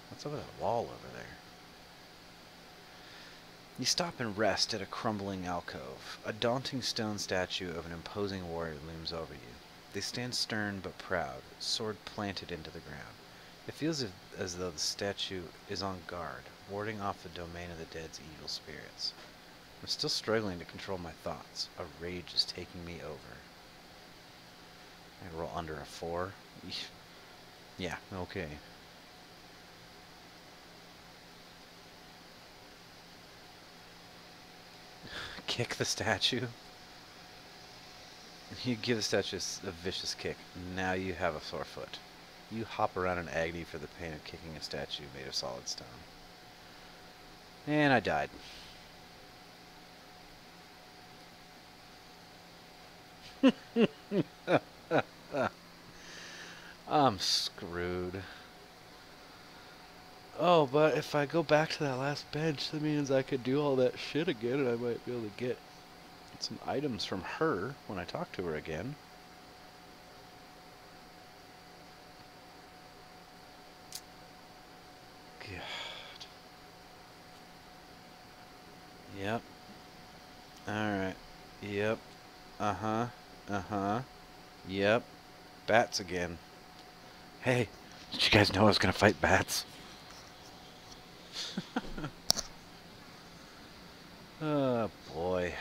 What's over that wall over there? You stop and rest at a crumbling alcove. A daunting stone statue of an imposing warrior looms over you. They stand stern but proud, sword planted into the ground. It feels as though the statue is on guard, warding off the domain of the dead's evil spirits. I'm still struggling to control my thoughts. A rage is taking me over. I roll under a 4. Yeah, okay. Kick the statue. You give the statue a vicious kick. Now you have a sore foot. You hop around in agony for the pain of kicking a statue made of solid stone. And I died. I'm screwed. Oh, but if I go back to that last bench, that means I could do all that shit again, and I might be able to get some items from her when I talk to her again. God. Yep. Alright. Yep. Uh-huh. Uh-huh. Yep. Bats again. Hey, did you guys know I was gonna fight bats? Oh, boy.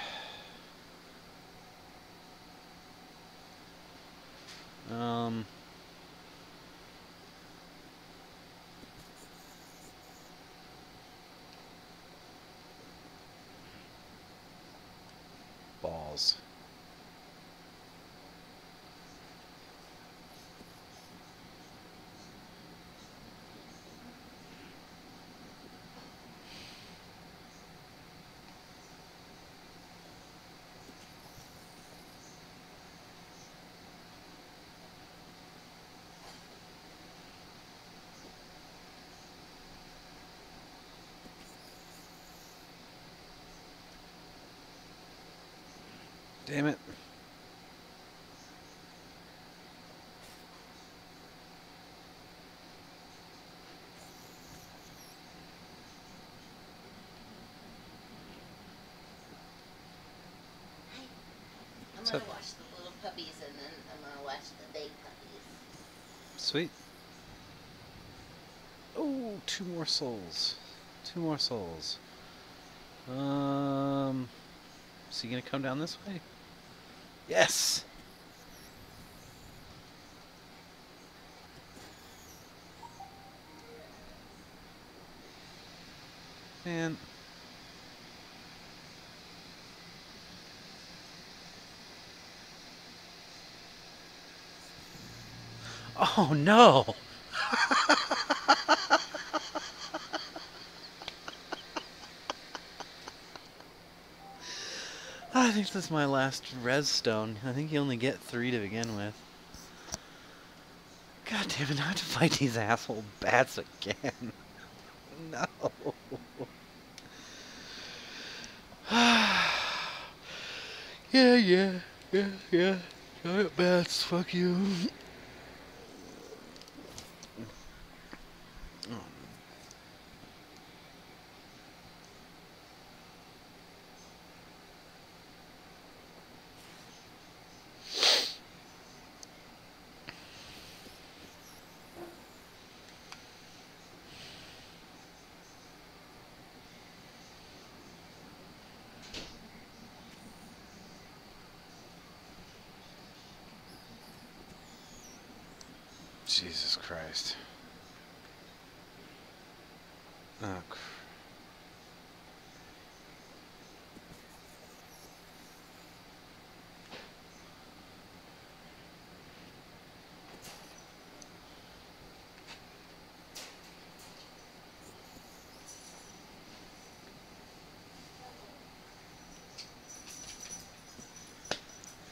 Balls. Damn it. I'm What's gonna up? watch the little puppies and then I'm gonna watch the big puppies. Sweet. Oh, 2 more souls. 2 more souls. Is he gonna come down this way? Yes! Man. Oh no! I think this is my last res stone. I think you only get 3 to begin with. God damn it, I have to fight these asshole bats again. No. Yeah. Giant bats, fuck you. Oh. Jesus Christ. Oh,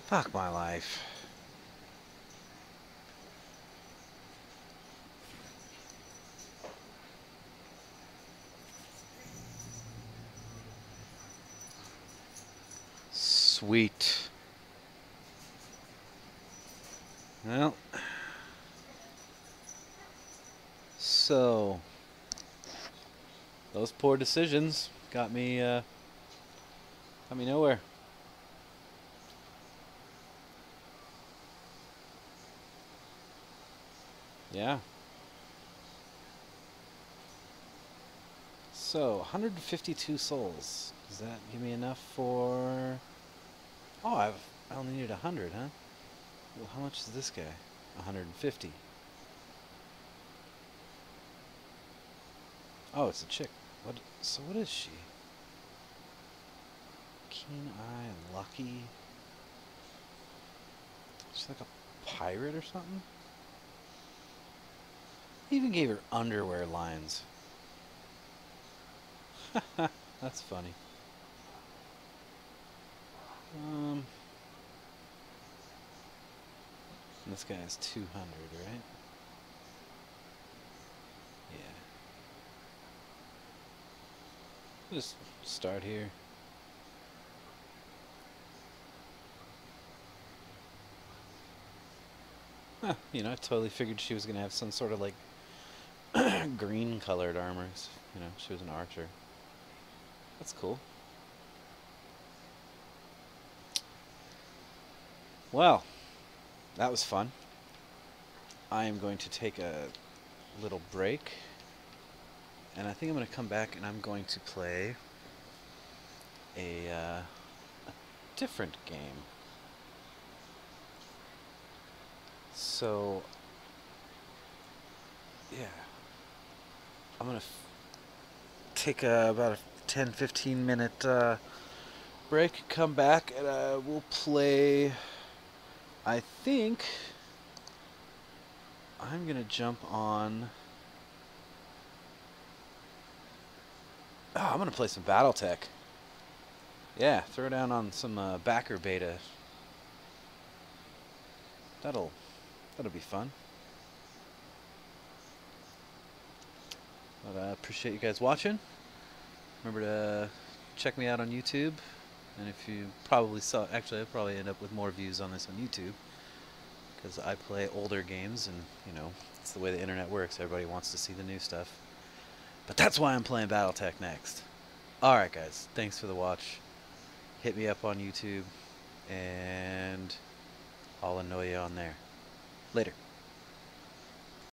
fuck my life. Sweet. Well. So. Those poor decisions got me nowhere. Yeah. So, 152 souls. Does that give me enough for... Oh, I only needed 100, huh? Well, how much is this guy? 150. Oh, it's a chick. What? So what is she? Keen Eye, Lucky. She's like a pirate or something? He even gave her underwear lines. That's funny. This guy has 200, right? Yeah. Just start here. Huh, you know, I totally figured she was going to have some sort of like green colored armors. You know, she was an archer. That's cool. Well, that was fun. I am going to take a little break. And I think I'm going to come back and I'm going to play a different game. So, yeah. I'm going to take about a 10-15 minute break, come back, and we'll play... I think I'm going to jump on... Oh, I'm going to play some Battletech. Yeah, throw down on some backer beta. That'll be fun. But I appreciate you guys watching. Remember to check me out on YouTube. And if you probably saw, actually, I'll probably end up with more views on this on YouTube because I play older games, and you know, it's the way the internet works. Everybody wants to see the new stuff. But that's why I'm playing BattleTech next. Alright guys, thanks for the watch. Hit me up on YouTube, and I'll annoy you on there. Later.